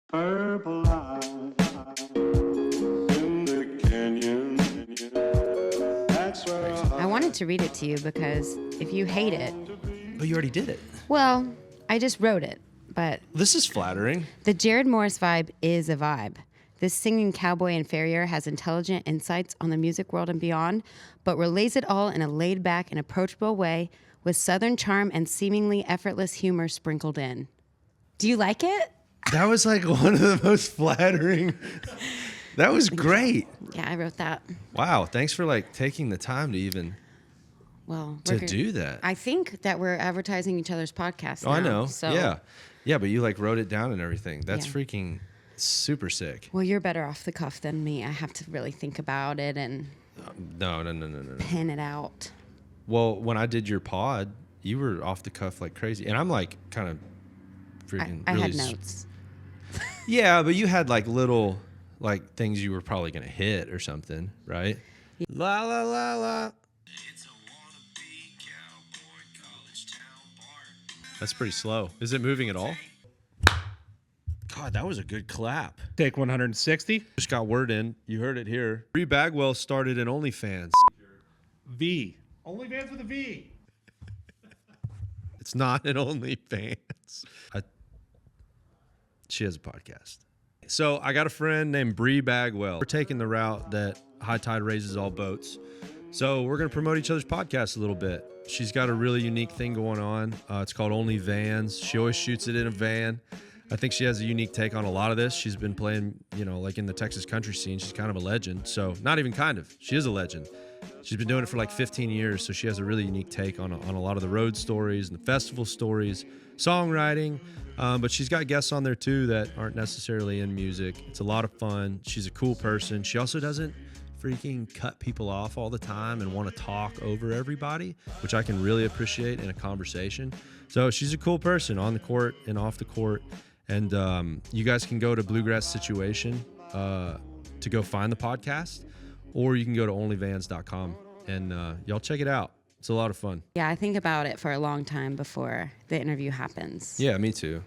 Purple eye in the canyon. That's where I wanted to read it to you because if you hate it, But you already did it. well, I just wrote it. But This is flattering. the Jarrod Morris vibe is a vibe. This singing cowboy and farrier has intelligent insights on the music world and beyond, but relays it all in a laid-back and approachable way with southern charm and seemingly effortless humor sprinkled in. Do you like it? That was like one of the most flattering. That was great. Yeah, I wrote that. Wow. Thanks for like taking the time to even Well, to do that. I think that we're advertising each other's podcast Oh, I now, know. So. Yeah. Yeah, but you like wrote it down and everything. That's Yeah. freaking super sick. Well, you're better off the cuff than me. I have to really think about it and No. pen it out. Well, when I did your pod, you were off the cuff like crazy. And I'm like kind of freaking I really had notes. Yeah, but you had like little like things you were probably going to hit or something, right? Yeah. La la la la. That's pretty slow. Is it moving at all? God, that was a good clap. Take 160. Just got word in. You heard it here. Bri Bagwell started an OnlyFans. V. OnlyFans with a V. It's not an OnlyFans. She has a podcast. So I got a friend named Bri Bagwell. We're taking the route that high tide raises all boats. So we're going to promote each other's podcasts a little bit. She's got a really unique thing going on. It's called Only Vans. She always shoots it in a van. I think she has a unique take on a lot of this. She's been playing, like in the Texas country scene. She's kind of a legend. So not even kind of. She is a legend. She's been doing it for like 15 years. So she has a really unique take on a lot of the road stories and the festival stories, songwriting. But she's got guests on there too that aren't necessarily in music. It's a lot of fun. She's a cool person. She also doesn't freaking cut people off all the time and want to talk over everybody, which I can really appreciate in a conversation. So she's a cool person on the court and off the court. And you guys can go to Bluegrass Situation to go find the podcast, or you can go to onlyvans.com and y'all check it out. It's a lot of fun. Yeah, I think about it for a long time before the interview happens. Yeah, me too.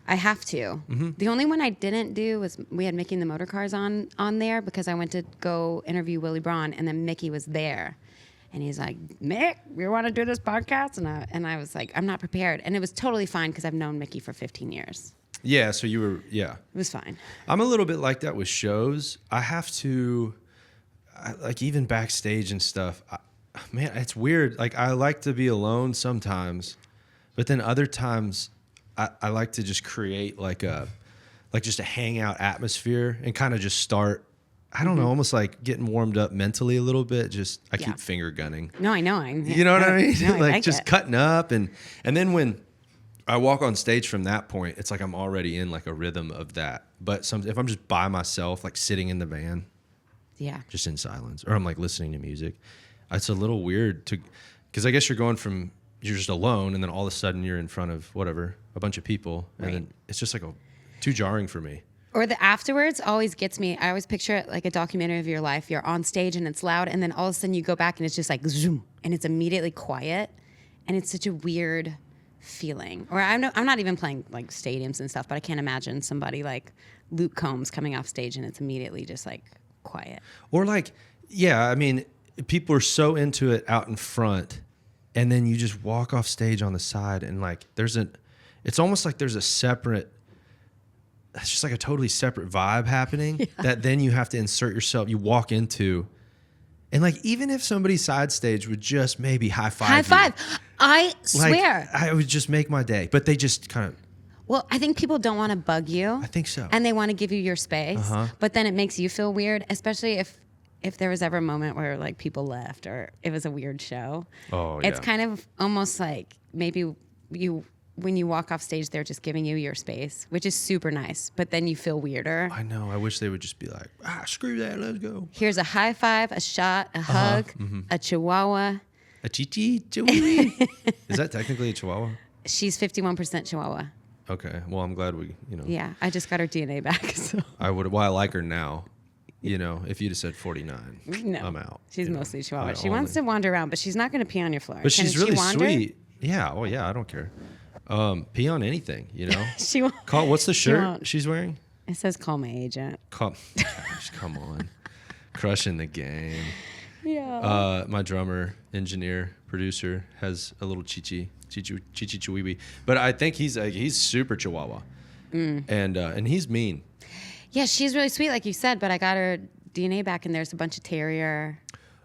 I have to. Mm-hmm. The only one I didn't do was we had Mickey and the Motor Cars on there because I went to go interview Willie Braun, and then Mickey was there. And he's like, Mick, you want to do this podcast? And I was like, I'm not prepared. And it was totally fine because I've known Mickey for 15 years. Yeah, so you were, yeah. It was fine. I'm a little bit like that with shows. I have to, like even backstage and stuff, man, it's weird. Like I like to be alone sometimes, but then other times I like to just create like just a hangout atmosphere and kind of just start, I don't know, almost like getting warmed up mentally a little bit. Just I keep finger gunning. No, I know. You know what I mean? No, I like like just it. cutting up and then when I walk on stage from that point, it's like I'm already in like a rhythm of that. But if I'm just by myself, like sitting in the van, just in silence, or I'm like listening to music, it's a little weird because I guess you're just alone, and then all of a sudden you're in front of whatever, a bunch of people, and then it's just like too jarring for me. Or the afterwards always gets me. I always picture it like a documentary of your life. You're on stage and it's loud, and then all of a sudden you go back and it's just like zoom, and it's immediately quiet, and it's such a weird feeling. Or I'm not even playing like stadiums and stuff, but I can't imagine somebody like Luke Combs coming off stage and it's immediately just like quiet. Or like, yeah, I mean, people are so into it out in front, and then you just walk off stage on the side, and like it's almost like there's a separate, it's just like a totally separate vibe happening that then you have to insert yourself, you walk into. And like, even if somebody side stage would just maybe high five. I swear. Like, I would just make my day. But they just kind of. Well, I think people don't want to bug you. I think so. And they want to give you your space. But then it makes you feel weird, especially if there was ever a moment where like people left or it was a weird show. Oh, It's kind of almost like maybe when you walk off stage, they're just giving you your space, which is super nice. But then you feel weirder. I know. I wish they would just be like, screw that. Let's go. Here's a high five, a shot, a hug, a chihuahua. A chihuahua. Is that technically a chihuahua? She's 51% chihuahua. Okay. Well, I'm glad we. Yeah, I just got her DNA back. So. I would. Well, I like her now. If you'd have said 49, no, I'm out. She's mostly chihuahua. She wants to wander around, but she's not going to pee on your floor. But she's really sweet. Yeah. Oh, yeah. I don't care. Pee on anything, she won't. What's the shirt she's wearing? It says call my agent. Gosh, come on. Crushing the game. Yeah. My drummer, engineer, producer has a little chichi chihuahua. But I think he's super chihuahua. And he's mean. Yeah, she's really sweet, like you said, but I got her DNA back and there's a bunch of terrier.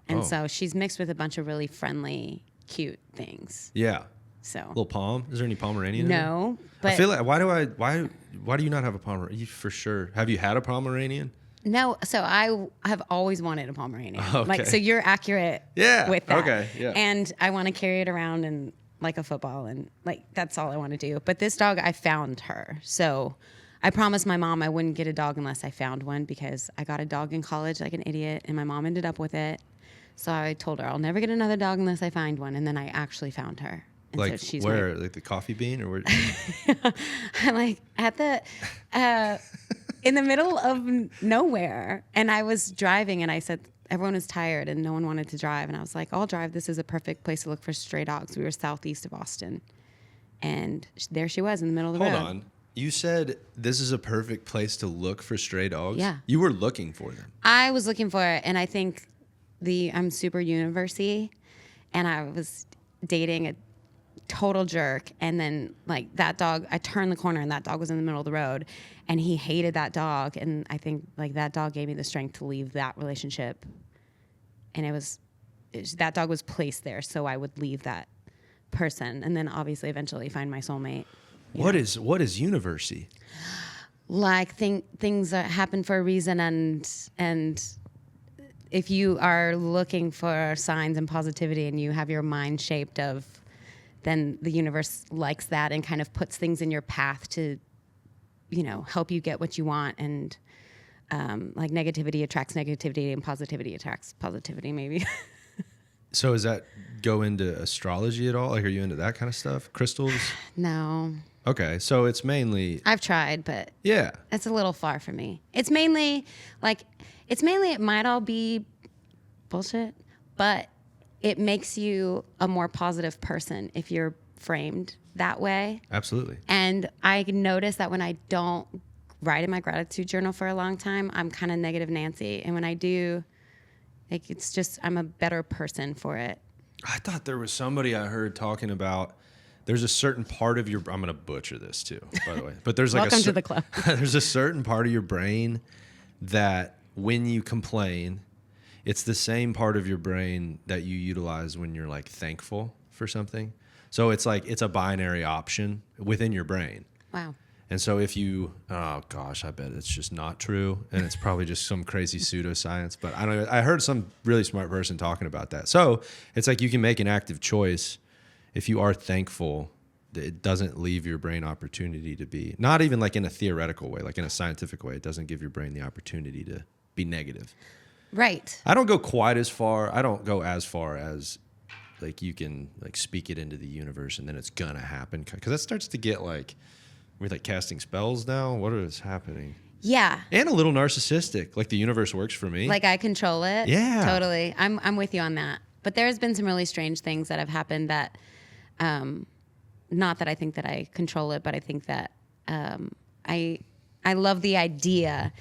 And so she's mixed with a bunch of really friendly, cute things. Yeah. So Little Pom. Is there any Pomeranian? no, but I feel like why do you not have a Pomeranian? For sure. Have you had a Pomeranian? no. So I have always wanted a Pomeranian. Okay. Like, so you're accurate. Yeah, With that. okay, yeah. And I want to carry it around and like a football and like that's all I want to do. But this dog, I found her. So I promised my mom I wouldn't get a dog unless I found one because I got a dog in college like an idiot, and my mom ended up with it. So I told her I'll never get another dog unless I find one, and then I actually found her. And Like so she's where? Like the coffee bean or where? I'm like at the in the middle of nowhere, and I was driving, and I said everyone was tired and no one wanted to drive, and I was like, I'll drive. This is a perfect place to look for stray dogs. We were southeast of Austin, and there she was in the middle of the Hold road. on. You said this is a perfect place to look for stray dogs? Yeah. You were looking for them. I was looking for it, and I think I'm super university, and I was dating a total jerk, and then like that dog, I turned the corner and that dog was in the middle of the road, and he hated that dog, and I think like that dog gave me the strength to leave that relationship, and that dog was placed there so I would leave that person, and then obviously eventually find my soulmate. What is university? Like things that happen for a reason, and if you are looking for signs and positivity and you have your mind shaped of, then the universe likes that and kind of puts things in your path to, help you get what you want. And like negativity attracts negativity and positivity attracts positivity, maybe. So does that go into astrology at all? Like, are you into that kind of stuff? Crystals? No, Okay, so it's mainly I've tried, but yeah. it's a little far for me. It might all be bullshit, but it makes you a more positive person if you're framed that way. Absolutely. And I notice that when I don't write in my gratitude journal for a long time, I'm kind of negative Nancy. And when I do, like, it's just, I'm a better person for it. I thought there was somebody I heard talking about. There's a certain part of your. I'm gonna butcher this too, by the way. But there's like Welcome to the club. There's a certain part of your brain that when you complain, it's the same part of your brain that you utilize when you're like thankful for something. So it's like it's a binary option within your brain. Wow. And so if you, oh gosh, I bet it's just not true, and it's probably just some crazy pseudoscience. But I don't know. I heard some really smart person talking about that. So it's like you can make an active choice if you are thankful. It doesn't leave your brain opportunity to be, not even like in a theoretical way, like in a scientific way. It doesn't give your brain the opportunity to be negative. Right. I don't go quite as far. I don't go as far as like you can like speak it into the universe and then it's gonna happen, because that starts to get like we're like casting spells now. What is happening? Yeah. And a little narcissistic. Like the universe works for me. Like I control it. Yeah. Totally. I'm with you on that. But there's been some really strange things that have happened that, not that I think that I control it, but I think that I love the idea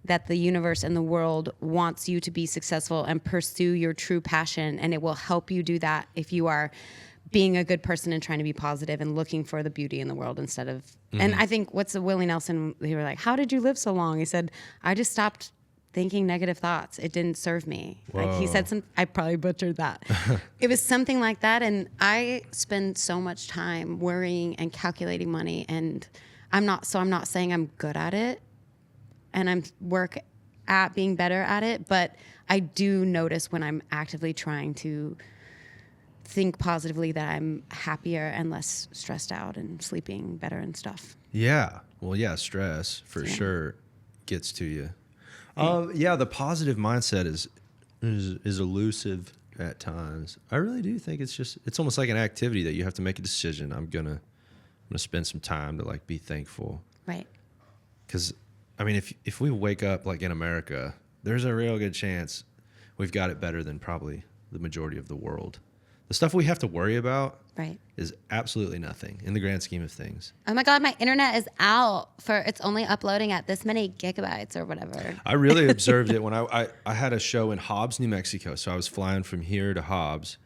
that the universe and the world wants you to be successful and pursue your true passion, and it will help you do that if you are being a good person and trying to be positive and looking for the beauty in the world instead of. And I think what's the Willie Nelson? They were like, "How did you live so long?" He said, "I just stopped thinking negative thoughts. It didn't serve me." Like he said some. I probably butchered that. It was something like that, and I spend so much time worrying and calculating money, and I'm not saying I'm good at it, and I'm work at being better at it, but I do notice when I'm actively trying to think positively that I'm happier and less stressed out and sleeping better and stuff. Yeah. Well, yeah, stress for sure gets to you. Yeah, the positive mindset is elusive at times. I really do think it's almost like an activity that you have to make a decision. I'm gonna spend some time to like be thankful. Right. Because I mean, if we wake up like in America, there's a real good chance we've got it better than probably the majority of the world. The stuff we have to worry about Right. is absolutely nothing in the grand scheme of things. Oh my God, my internet is out it's only uploading at this many gigabytes or whatever. I really observed it when I had a show in Hobbs, New Mexico. So I was flying from here to Hobbs,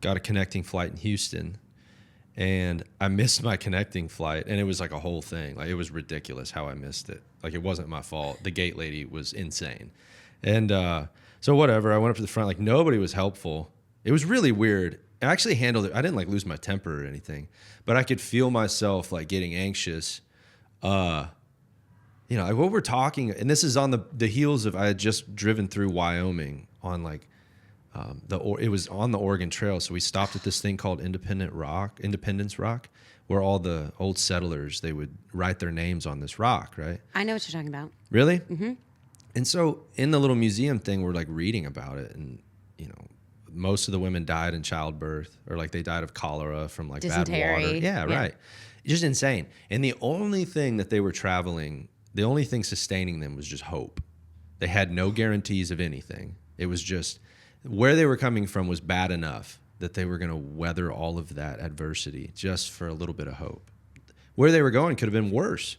got a connecting flight in Houston, and I missed my connecting flight. And it was like a whole thing. Like, it was ridiculous how I missed it. Like, it wasn't my fault. The gate lady was insane. And so whatever, I went up to the front. Like, nobody was helpful. It was really weird. I actually handled it. I didn't like lose my temper or anything, but I could feel myself like getting anxious. Like what we're talking, and this is on the heels of I had just driven through Wyoming on like it was on the Oregon Trail. So we stopped at this thing called Independence Rock, where all the old settlers, they would write their names on this rock, right? I know what you're talking about. Really? Mm-hmm. And so in the little museum thing, we're like reading about it, and most of the women died in childbirth, or like they died of cholera from like Dysentery. bad water. Yeah, right. Just insane. And the only thing that they were traveling, the only thing sustaining them was just hope. They had no guarantees of anything. It was just where they were coming from was bad enough that they were going to weather all of that adversity just for a little bit of hope. Where they were going could have been worse.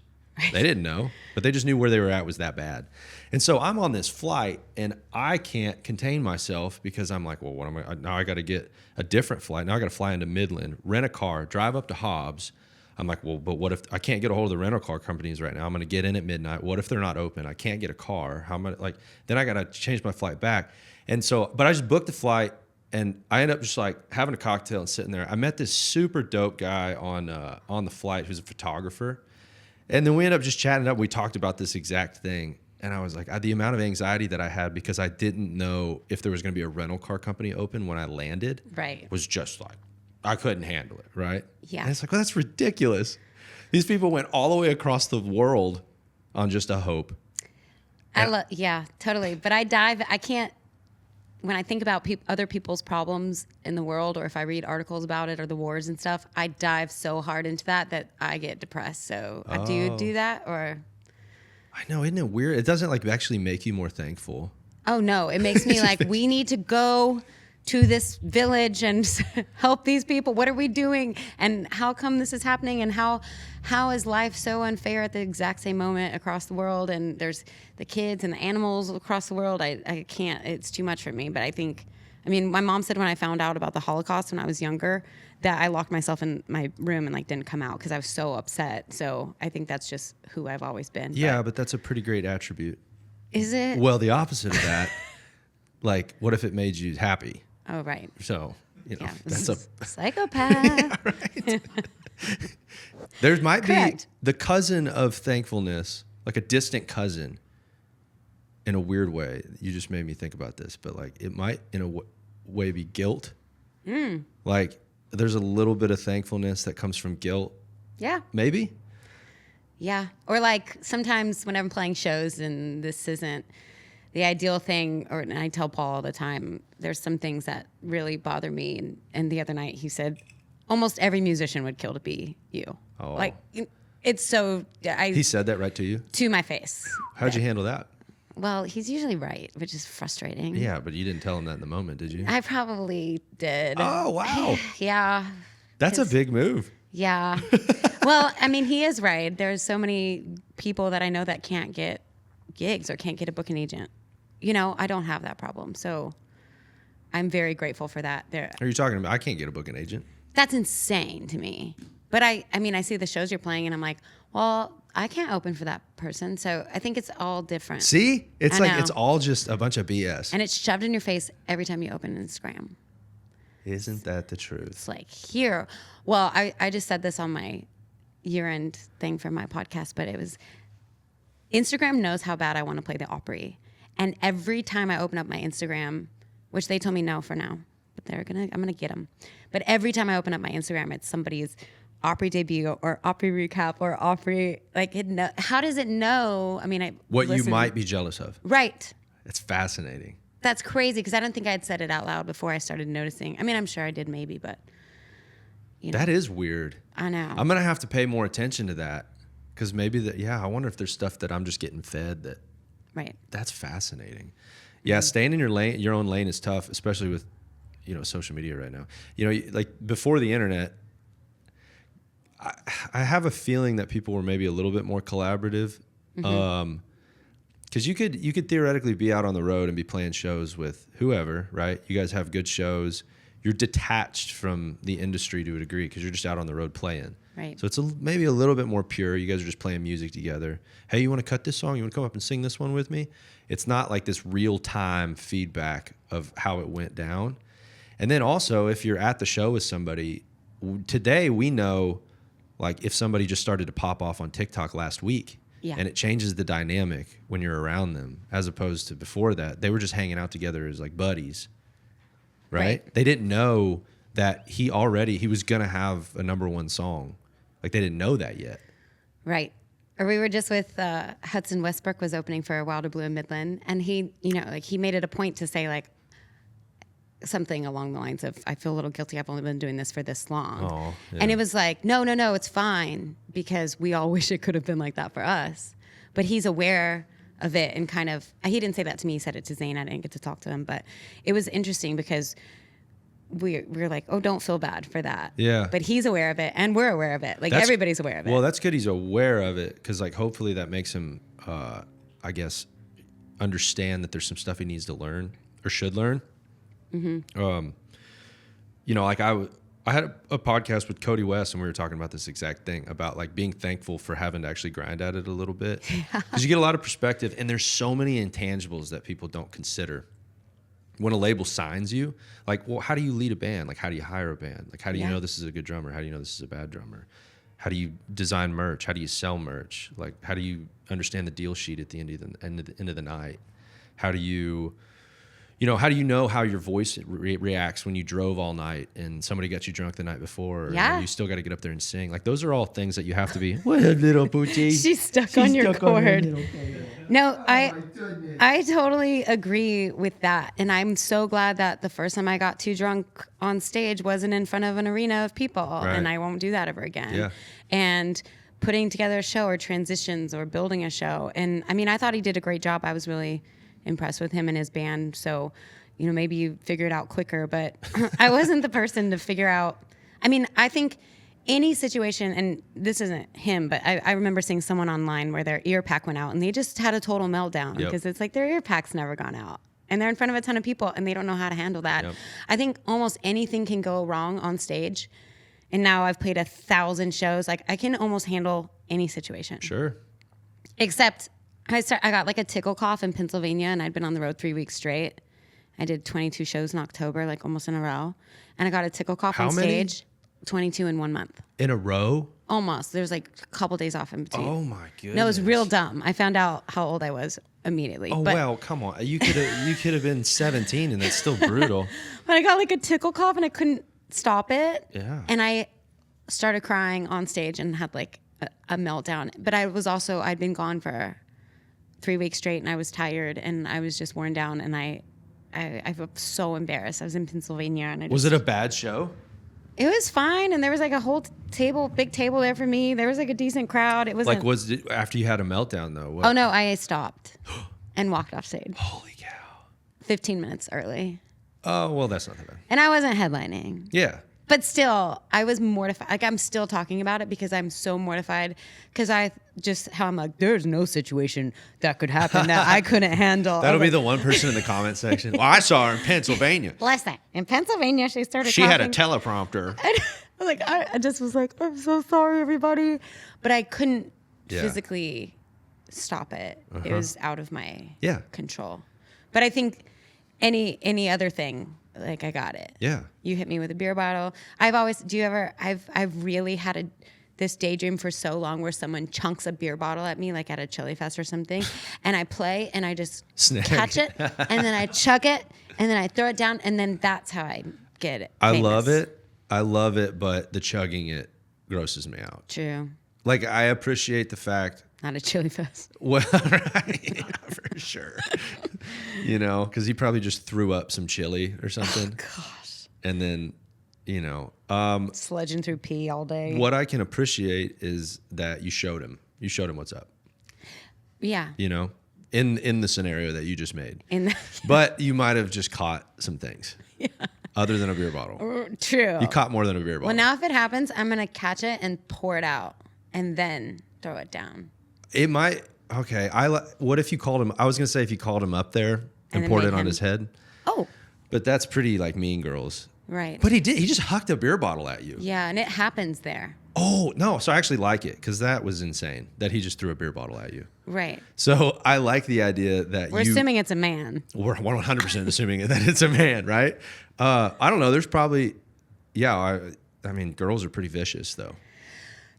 They didn't know, but they just knew where they were at was that bad. And so I'm on this flight, and I can't contain myself because I'm like, well, what am I? Now I got to get a different flight. Now I got to fly into Midland, rent a car, drive up to Hobbs. I'm like, well, but what if I can't get a hold of the rental car companies right now? I'm going to get in at midnight. What if they're not open? I can't get a car. How am I like? Then I got to change my flight back. And so, but I just booked the flight, and I ended up just like having a cocktail and sitting there. I met this super dope guy on the flight who's a photographer. And then we ended up just chatting up. We talked about this exact thing. And I was like, the amount of anxiety that I had because I didn't know if there was going to be a rental car company open when I landed was just like, I couldn't handle it, right? Yeah. And it's like, well, that's ridiculous. These people went all the way across the world on just a hope. Yeah, totally. But I can't, when I think about other people's problems in the world, or if I read articles about it or the wars and stuff, I dive so hard into that I get depressed. So do you do that, or? I know, isn't it weird? It doesn't like actually make you more thankful. Oh no, it makes me like, we need to go to this village and help these people. What are we doing? And how come this is happening? And how is life so unfair at the exact same moment across the world? And there's the kids and the animals across the world. I can't, it's too much for me. But I mean, my mom said when I found out about the Holocaust when I was younger, that I locked myself in my room and like didn't come out because I was so upset. So I think that's just who I've always been. Yeah, but that's a pretty great attribute. Is it? Well, the opposite of that, like, what if it made you happy? Oh, right. So, Yeah, that's a psychopath. right. There might Correct. be the cousin of thankfulness, like a distant cousin in a weird way. You just made me think about this, but like it might in a way be guilt. Like there's a little bit of thankfulness that comes from guilt. Yeah. Maybe. Yeah. Or like sometimes when I'm playing shows and this isn't the ideal thing, and I tell Paul all the time, there's some things that really bother me. And the other night he said, almost every musician would kill to be you. Oh. Like, it's so, He said that right to you? to my face. How'd you handle that? Well, he's usually right, which is frustrating. Yeah, but you didn't tell him that in the moment, did you? I probably did. Oh, wow. Yeah. That's a big move. Yeah. Well, I mean, he is right. There's so many people that I know that can't get gigs or can't get a booking agent. I don't have that problem. So I'm very grateful for that. Are you talking about, I can't get a booking agent? That's insane to me. But I mean, I see the shows you're playing and I'm like, well, I can't open for that person. So I think it's all different. See? It's I like, know. it's all just a bunch of BS. And it's shoved in your face every time you open Instagram. Isn't that the truth? It's like, here. Well, I just said this on my year-end thing for my podcast, but it was, Instagram knows how bad I want to play the Opry. And every time I open up my Instagram, which they told me no for now, but I'm gonna get them. But every time I open up my Instagram, it's somebody's Opry debut or Opry recap or Opry, like, how does it know? I mean, What you might be jealous of. Right. It's fascinating. That's crazy because I don't think I'd said it out loud before I started noticing. I mean, I'm sure I did maybe, but That is weird. I know. I'm gonna have to pay more attention to that because maybe I wonder if there's stuff that I'm just getting fed that. Right. That's fascinating. Yeah, staying in your own lane is tough, especially with, social media right now. Like before the internet, I have a feeling that people were maybe a little bit more collaborative. Because you could theoretically be out on the road and be playing shows with whoever, right? You guys have good shows. You're detached from the industry to a degree because you're just out on the road playing. Right. So it's maybe a little bit more pure. You guys are just playing music together. Hey, you want to cut this song? You want to come up and sing this one with me? It's not like this real-time feedback of how it went down. And then also, if you're at the show with somebody, today we know, like, if somebody just started to pop off on TikTok last week, and it changes the dynamic when you're around them, as opposed to before that. They were just hanging out together as, like, buddies, right? They didn't know that he was going to have a #1 song. Like, they didn't know that yet. Right. Or we were just with Hudson Westbrook was opening for Wilder Blue in Midland, and he, he made it a point to say, like, something along the lines of, I feel a little guilty. I've only been doing this for this long. Oh, yeah. And it was like, no, it's fine, because we all wish it could have been like that for us. But he's aware of it, and kind of, he didn't say that to me. He said it to Zane. I didn't get to talk to him, but it was interesting because we're like, oh, don't feel bad for that. Yeah. But he's aware of it, and we're aware of it. Like, everybody's aware of it. Well, that's good. He's aware of it, because, like, hopefully that makes him, I guess, understand that there's some stuff he needs to learn or should learn. Like I had a podcast with Cody West, and we were talking about this exact thing about, like, being thankful for having to actually grind at it a little bit, because you get a lot of perspective, and there's so many intangibles that people don't consider. When a label signs you, like, well, how do you lead a band? Like, how do you hire a band? Like, how do you know this is a good drummer? How do you know this is a bad drummer? How do you design merch? How do you sell merch? Like, how do you understand the deal sheet at the end of the night? How do you know how your voice reacts when you drove all night and somebody got you drunk the night before, and you still got to get up there and sing? Like, those are all things that you have to be. What a little booty. She's stuck on your cord. No, I totally agree with that. And I'm so glad that the first time I got too drunk on stage wasn't in front of an arena of people. Right. And I won't do that ever again. Yeah. And putting together a show, or transitions, or building a show. And I mean, I thought he did a great job. I was really impressed with him and his band. So, maybe you figure it out quicker, but I wasn't the person to figure out. I mean, I think any situation, and this isn't him, but I remember seeing someone online where their ear pack went out, and they just had a total meltdown, because it's like their ear pack's never gone out, and they're in front of a ton of people, and they don't know how to handle that. I think almost anything can go wrong on stage. And now I've played 1,000 shows. Like, I can almost handle any situation. Sure. Except I got like a tickle cough in Pennsylvania, and I'd been on the road 3 weeks straight. I did 22 shows in October, like almost in a row. And I got a tickle cough on stage. 22 in 1 month. In a row? Almost. There's like a couple days off in between. Oh my goodness. No, it was real dumb. I found out how old I was immediately. Oh, well, come on. You could have been 17, and that's still brutal. But I got like a tickle cough, and I couldn't stop it. Yeah. And I started crying on stage and had like a meltdown. But I'd been gone for 3 weeks straight, and I was tired, and I was just worn down, and I felt so embarrassed. I was in Pennsylvania, and Was it a bad show? It was fine, and there was like a whole big table there for me. There was like a decent crowd. It was like, was it after you had a meltdown though? What? Oh no, I stopped and walked off stage. Holy cow! 15 minutes early. Oh well, that's not that bad. And I wasn't headlining. Yeah. But still, I was mortified. Like, I'm still talking about it because I'm so mortified. Because I'm like, there's no situation that could happen that I couldn't handle. That'll be the one person in the comment section. Well, I saw her in Pennsylvania. Listen, in Pennsylvania, she started She coughing. had a teleprompter. I just was like, I'm so sorry, everybody. But I couldn't physically stop it. It was out of my control. But I think any other thing, like, I got it. Yeah. You hit me with a beer bottle. I've really had this daydream for so long where someone chunks a beer bottle at me, like at a Chili Fest or something, and I play, and I just catch it, and then I chug it, and then I throw it down, and then that's how I get it. I love it, but the chugging it grosses me out. True. Like, I appreciate the fact. Not a Chili Fest. Well, right, yeah, for sure. Because he probably just threw up some chili or something. Oh, gosh. And then, Sledging through pee all day. What I can appreciate is that you showed him. You showed him what's up. Yeah. In the scenario that you just made. In the, But you might have just caught some things. Yeah. other than a beer bottle. True. You caught more than a beer bottle. Well, now if it happens, I'm going to catch it and pour it out and then throw it down. It might. Okay. What if you called him? I was going to say if you called him up there and then poured made it on him- his head. Oh, But that's pretty like Mean Girls. right. But he did. He just hucked a beer bottle at you. Yeah, and it happens there. Oh, no. So I actually like it because that was insane that he just threw a beer bottle at you. Right. So I like the idea that We're assuming it's a man. We're 100% assuming that it's a man, right? I don't know. There's probably, yeah. I mean, girls are pretty vicious though.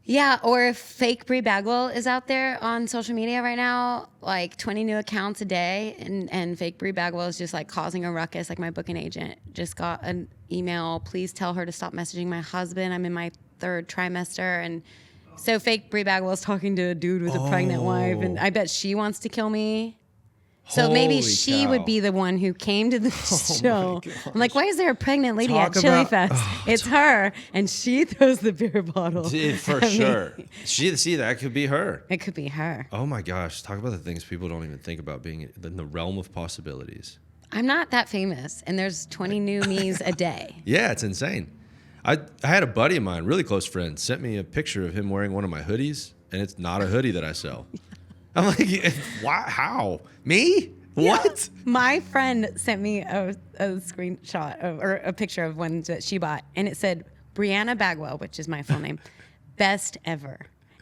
Yeah, or if fake Bri Bagwell is out there on social media right now, like 20 new accounts a day, and fake Bri Bagwell is just like causing a ruckus. Like my booking agent just got an email, please tell her to stop messaging my husband. I'm in my 3rd trimester. And so fake Bri Bagwell is talking to a dude with a pregnant wife, and I bet she wants to kill me. So maybe Holy she cow. would be the one who came to the show. I'm like, why is there a pregnant lady Talk at Chili about- Fest? It's her, and she throws the beer bottle. For I mean, sure. See, that could be her. It could be her. Oh my gosh. Talk about the things people don't even think about being in the realm of possibilities. I'm not that famous, and there's 20 new me's a day. Yeah, it's insane. I had a buddy of mine, really close friend, sent me a picture of him wearing one of my hoodies, and it's not a hoodie that I sell. I'm like, why? How? Me? What? My friend sent me a screenshot or a picture of one that she bought, and it said Brianna Bagwell, which is my full name, best ever,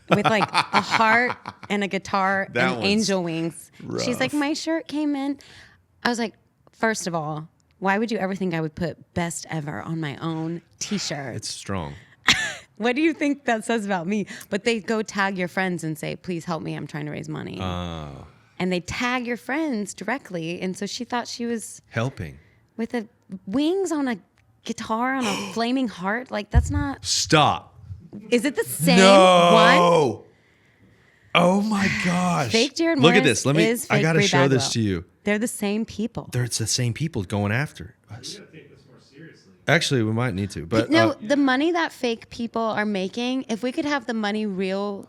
with like a heart and a guitar That and one's angel wings. She's like, rough. my shirt came in. I was like, first of all, why would you ever think I would put best ever on my own T-shirt? It's strong. What do you think that says about me? But they go tag your friends and say, please help me, I'm trying to raise money. Oh, And they tag your friends directly. And so she thought she was helping. with the wings on a guitar on a flaming heart. Like, that's not. Stop. Is it the same one? No. Oh my gosh. Fake Jarrod Look at Morris this. is I fake got to Bri show this Bagwell. to you. They're the same people. It's the same people going after us. Actually, we might need to. But No, the money that fake people are making, if we could have the money real,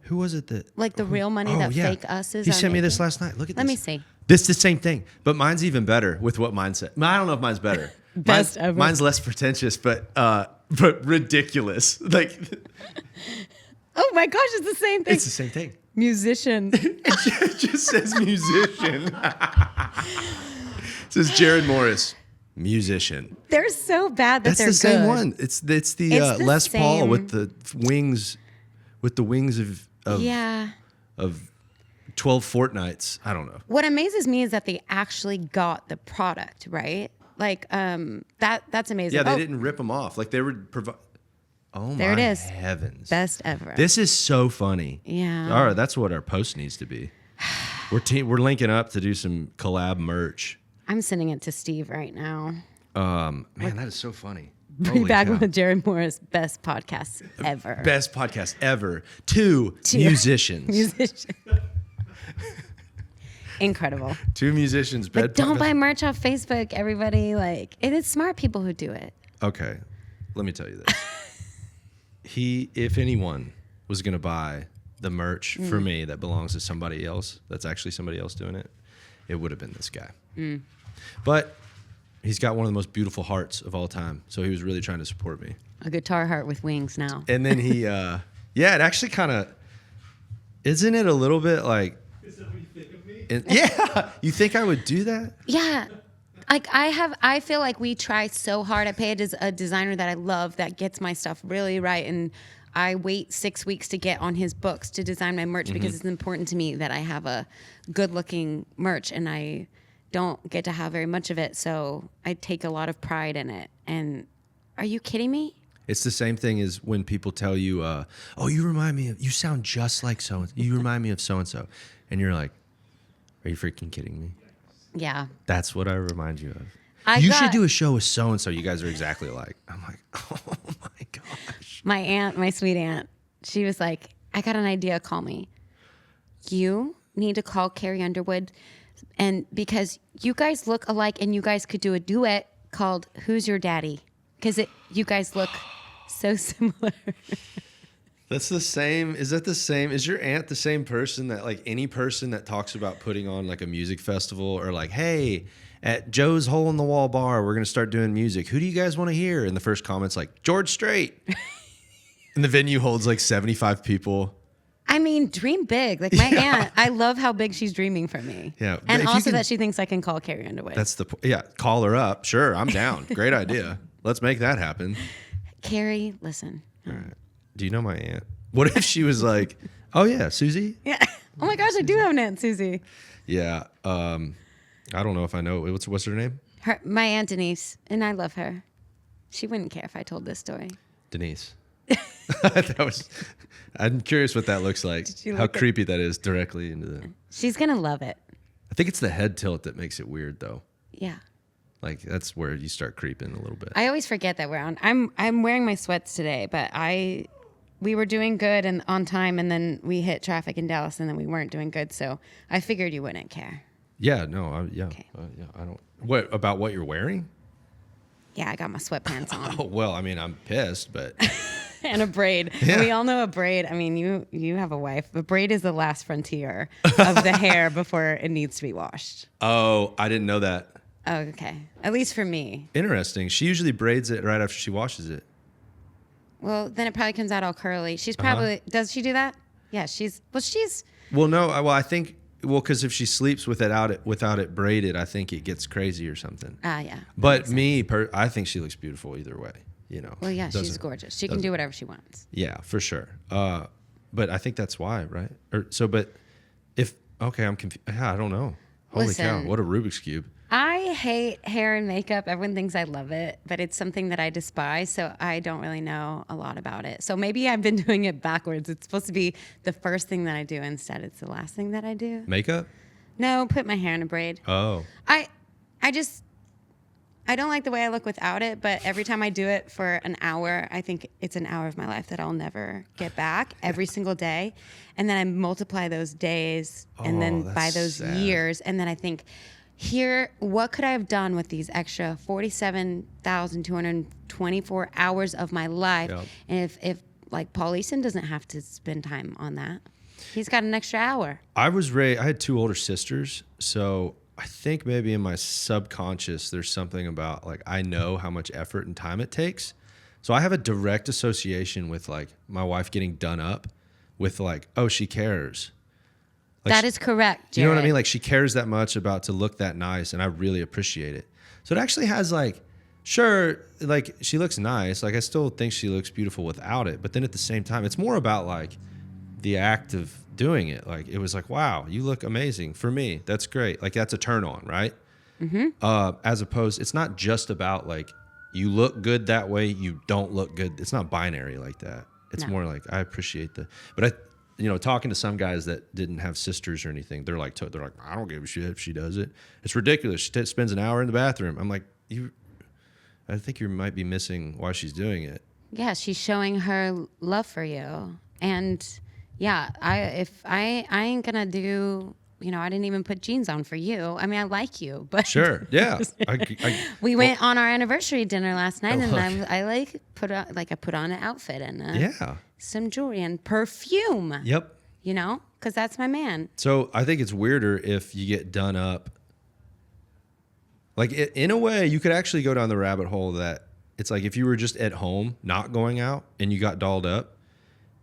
who was it that? like the real money that fake us is. He are sent me this making. last night. Look at this. Let me see. This is the same thing, but mine's even better with what mine said. I don't know if mine's better. Best ever. Mine's less pretentious, but ridiculous. Like Oh my gosh, it's the same thing. it's the same thing. Musician. It just says musician. It says Jarrod Morris, musician. They're so bad that That's they're the same good. one. It's the It's the Les Paul same. with the wings, of Yeah. of 12 fortnights. I don't know. What amazes me is that they actually got the product, right? Like that's amazing. Yeah, they Oh, didn't rip them off. Like they were provide. Oh There my it is. heavens! Best ever. This is so funny. Yeah. All right, that's what our post needs to be. We're linking up to do some collab merch. I'm sending it to Steve right now. Man, that is so funny. Bri Holy Bagwell cow. with Jarrod Morris, best podcast ever. Best podcast ever. Two musicians. Musician. Incredible. Two musicians. But don't buy merch off Facebook, everybody. Like, it is smart people who do it. Okay, let me tell you this. If anyone was gonna buy the merch for me that belongs to somebody else, that's actually somebody else doing it, it would have been this guy. But he's got one of the most beautiful hearts of all time, so he was really trying to support me. A guitar heart with wings now. And then he, yeah, it actually kind of, isn't it a little bit like, Is that what you think of me? yeah, you think I would do that? Yeah. Like I feel like we try so hard. I pay a designer that I love that gets my stuff really right. And I wait 6 weeks to get on his books to design my merch because it's important to me that I have a good looking merch, and I don't get to have very much of it. So I take a lot of pride in it. And are you kidding me? It's the same thing as when people tell you, oh, you sound just like so-and-so. You remind me of so-and-so. And you're like, are you freaking kidding me? Yeah. That's what I remind you of. You should do a show with so-and-so. You guys are exactly alike. I'm like, oh my gosh. My aunt, my sweet aunt, she was like, I got an idea, call me. You need to call Carrie Underwood, and because you guys look alike and you guys could do a duet called Who's Your Daddy? Because you guys look so similar. That's the same. Is that the same? Is your aunt the same person that like any person that talks about putting on like a music festival or like, hey, at Joe's Hole in the Wall bar, we're going to start doing music. Who do you guys want to hear? And the first comment's like, George Strait. And the venue holds like 75 people. I mean, dream big. Like my aunt, I love how big she's dreaming for me. Yeah. And also that she thinks I can call Carrie Underwood. That's the yeah. Call her up. Sure, I'm down. Great idea. Let's make that happen. Carrie, listen. All right. Do you know my aunt? What if she was like, oh yeah, Susie? Yeah. Oh my gosh, I do have an Aunt Susie. Yeah. I don't know if I know. What's her name? My Aunt Denise, and I love her. She wouldn't care if I told this story. Denise. I'm curious what that looks like. How creepy that is directly into the. She's gonna love it. I think it's the head tilt that makes it weird, though. Yeah. Like that's where you start creeping a little bit. I always forget that we're on. I'm wearing my sweats today, but we were doing good and on time, and then we hit traffic in Dallas, and then we weren't doing good. So I figured you wouldn't care. Yeah. No. Yeah. Okay. Yeah. I don't. What about what you're wearing? Yeah, I got my sweatpants on. Oh well, I mean, I'm pissed, but. And a braid. Yeah. We all know a braid. I mean, you have a wife. A braid is the last frontier of the hair before it needs to be washed. Oh, I didn't know that. Oh, okay. At least for me. Interesting. She usually braids it right after she washes it. Well, then it probably comes out all curly. She's probably does she do that? Yeah, she's. Well, no. I think. Well, because if she sleeps without it braided, I think it gets crazy or something. Yeah. But I think she looks beautiful either way. You know. Well, yeah, she's gorgeous. She can do whatever she wants. Yeah, for sure. But I think that's why, right? I'm confused. Yeah, I don't know. Holy cow! What a Rubik's cube. I hate hair and makeup. Everyone thinks I love it, but it's something that I despise, so I don't really know a lot about it. So maybe I've been doing it backwards. It's supposed to be the first thing that I do. Instead, it's the last thing that I do. Makeup? No, put my hair in a braid. Oh. I don't like the way I look without it, but every time I do it for an hour, I think it's an hour of my life that I'll never get back every single day. And then I multiply those days and then by those years. And then I think, what could I have done with these extra 47,224 hours of my life? Yep. And if like Paul Eason doesn't have to spend time on that. He's got an extra hour. I had 2 older sisters, so I think maybe in my subconscious there's something about like I know how much effort and time it takes. So I have a direct association with like my wife getting done up with like, oh, she cares. Like that is correct, Jarrod. You know what I mean? Like she cares that much about to look that nice, and I really appreciate it. So it actually has like, sure, like she looks nice. Like I still think she looks beautiful without it. But then at the same time, it's more about like the act of doing it. Like it was like, wow, you look amazing. For me, that's great. Like that's a turn on, right? Mm-hmm. As opposed, it's not just about like you look good that way, you don't look good. It's not binary like that. It's more like I appreciate talking to some guys that didn't have sisters or anything, they're like, I don't give a shit if she does it. It's ridiculous. She spends an hour in the bathroom. I'm like, I think you might be missing why she's doing it. Yeah, she's showing her love for you. And yeah, I ain't gonna do, I didn't even put jeans on for you. I mean, I like you, but sure, yeah. We went on our anniversary dinner last night, and I put on an outfit and some jewelry and perfume. Yep. Because that's my man. So I think it's weirder if you get done up. Like in a way, you could actually go down the rabbit hole that it's like if you were just at home, not going out, and you got dolled up,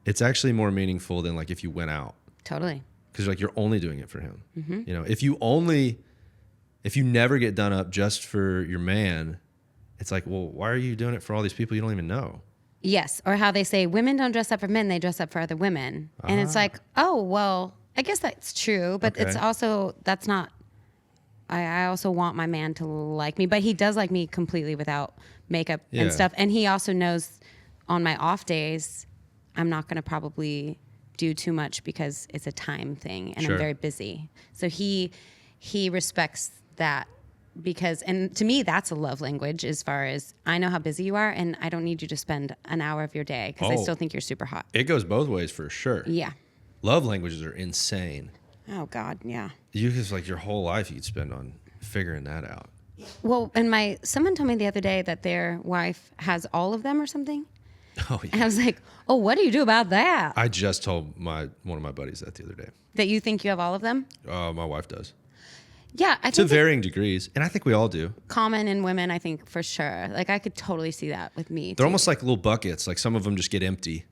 it's actually more meaningful than like if you went out. Totally. Because like you're only doing it for him. Mm-hmm. If you never get done up just for your man, it's like, well, why are you doing it for all these people you don't even know? Yes. Or how they say women don't dress up for men, they dress up for other women. And it's like, oh, well, I guess that's true. But it's also, that's not, I also want my man to like me. But he does like me completely without makeup and stuff. And he also knows on my off days, I'm not going to probably do too much because it's a time thing and I'm very busy. So he respects that because, and to me, that's a love language as far as I know how busy you are and I don't need you to spend an hour of your day because I still think you're super hot. It goes both ways for sure. Yeah. Love languages are insane. Oh God. Yeah. You just like your whole life you could spend on figuring that out. Well, and someone told me the other day that their wife has all of them or something. Oh, yeah. And I was like, oh, what do you do about that? I just told one of my buddies that the other day. That you think you have all of them? My wife does. Yeah, I To think varying degrees. And I think we all do. common in women, I think for sure. Like I could totally see that with me. They're too. almost like little buckets. Like some of them just get empty.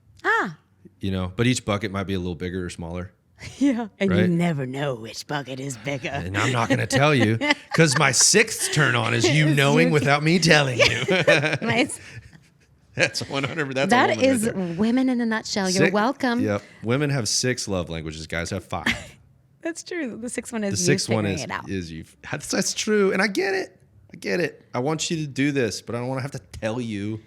You know, but each bucket might be a little bigger or smaller. Yeah. And Right? you never know which bucket is bigger. And I'm not going to tell you because my sixth turn on is you knowing without me telling you. Nice. That's 100. That's a That woman is right there. women in a nutshell. You're Six- welcome. Yep. Women have 6 love languages. Guys have 5. That's true. The sixth one is The you sixth one figuring it out. is you. That's true, and I get it. I get it. I want you to do this, but I don't want to have to tell you.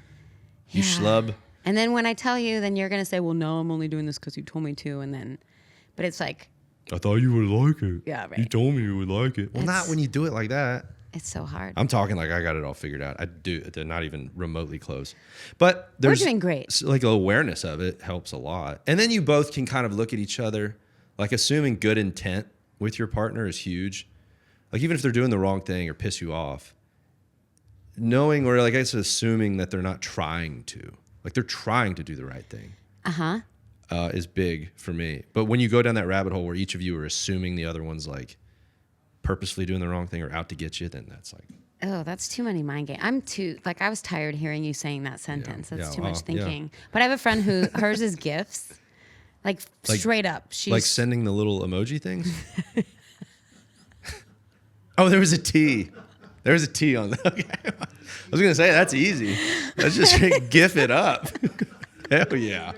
You Yeah. schlub. And then when I tell you, then you're gonna say, "Well, no, I'm only doing this because you told me to." And then, but it's like, I thought you would like it. Yeah, right. You told me you would like it. Well, It's- not when you do it like that. it's so hard. I'm talking like I got it all figured out. I do. They're not even remotely close. But there's doing great. Like awareness of it helps a lot. And then you both can kind of look at each other. Like assuming good intent with your partner is huge. Like even if they're doing the wrong thing or piss you off, knowing or like I guess assuming that they're not trying to. Like they're trying to do the right thing. Is big for me. But when you go down that rabbit hole where each of you are assuming the other one's like purposefully doing the wrong thing or out to get you, then that's like Oh, that's too many mind games. I'm too like I was tired hearing you saying that sentence. That's yeah, too much yeah. thinking. But I have a friend who hers is gifts, like straight up. She's like sending the little emoji things. Oh, there was a T. There was a T on that. Okay. I was gonna say that's easy. Let's just gif it up. Hell yeah.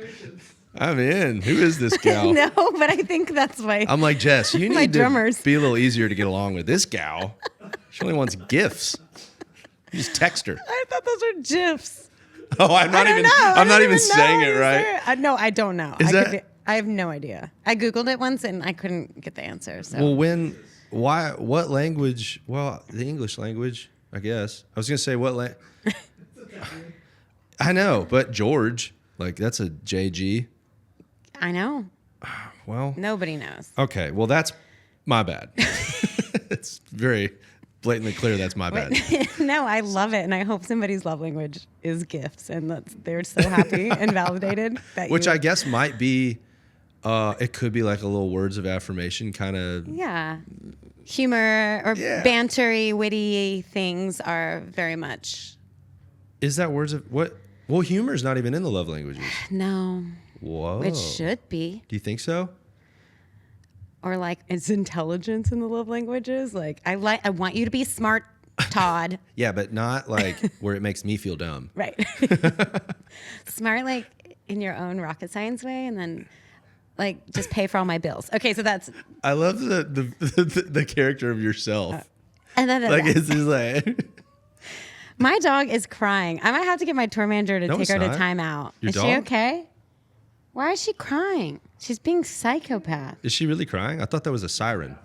I'm in. Who is this gal? no, but I think that's why. I'm like, Jess, you My need to drummers. be a little easier to get along with this gal. She only wants gifs. You just text her. I thought those were gifs. Oh, I'm not I don't even. know. I I'm not don't even saying know. it Is right. there- no, I don't know. Is I, that- I have no idea. I googled it once and I couldn't get the answer. So Well, why, what language? Well, the English language, I guess. I was going to say what I know, but George, like that's a JG. I know Well, nobody knows. okay. Well, that's my bad. It's very blatantly clear that's my bad. No, I love it, and I hope somebody's love language is gifts, and they're so happy and validated that. Which you, I guess might be, it could be like a little words of affirmation kind of. yeah, humor or Yeah. bantery, witty things are very much Is that words of what? Well, humor is not even in the love languages. no. Whoa. It should be. Do you think so? Or like it's intelligence in the love languages. Like I want you to be smart, Todd. Yeah, but not like where it makes me feel dumb. Right. Smart like in your own rocket science way, and then like just pay for all my bills. Okay, so that's I love the character of yourself. and then Like it's just like my dog is crying. I might have to get my tour manager to No, take it's her to not. timeout. Your Is she dog? okay? Why is she crying? She's being psychopath. is she really crying? I thought that was a siren.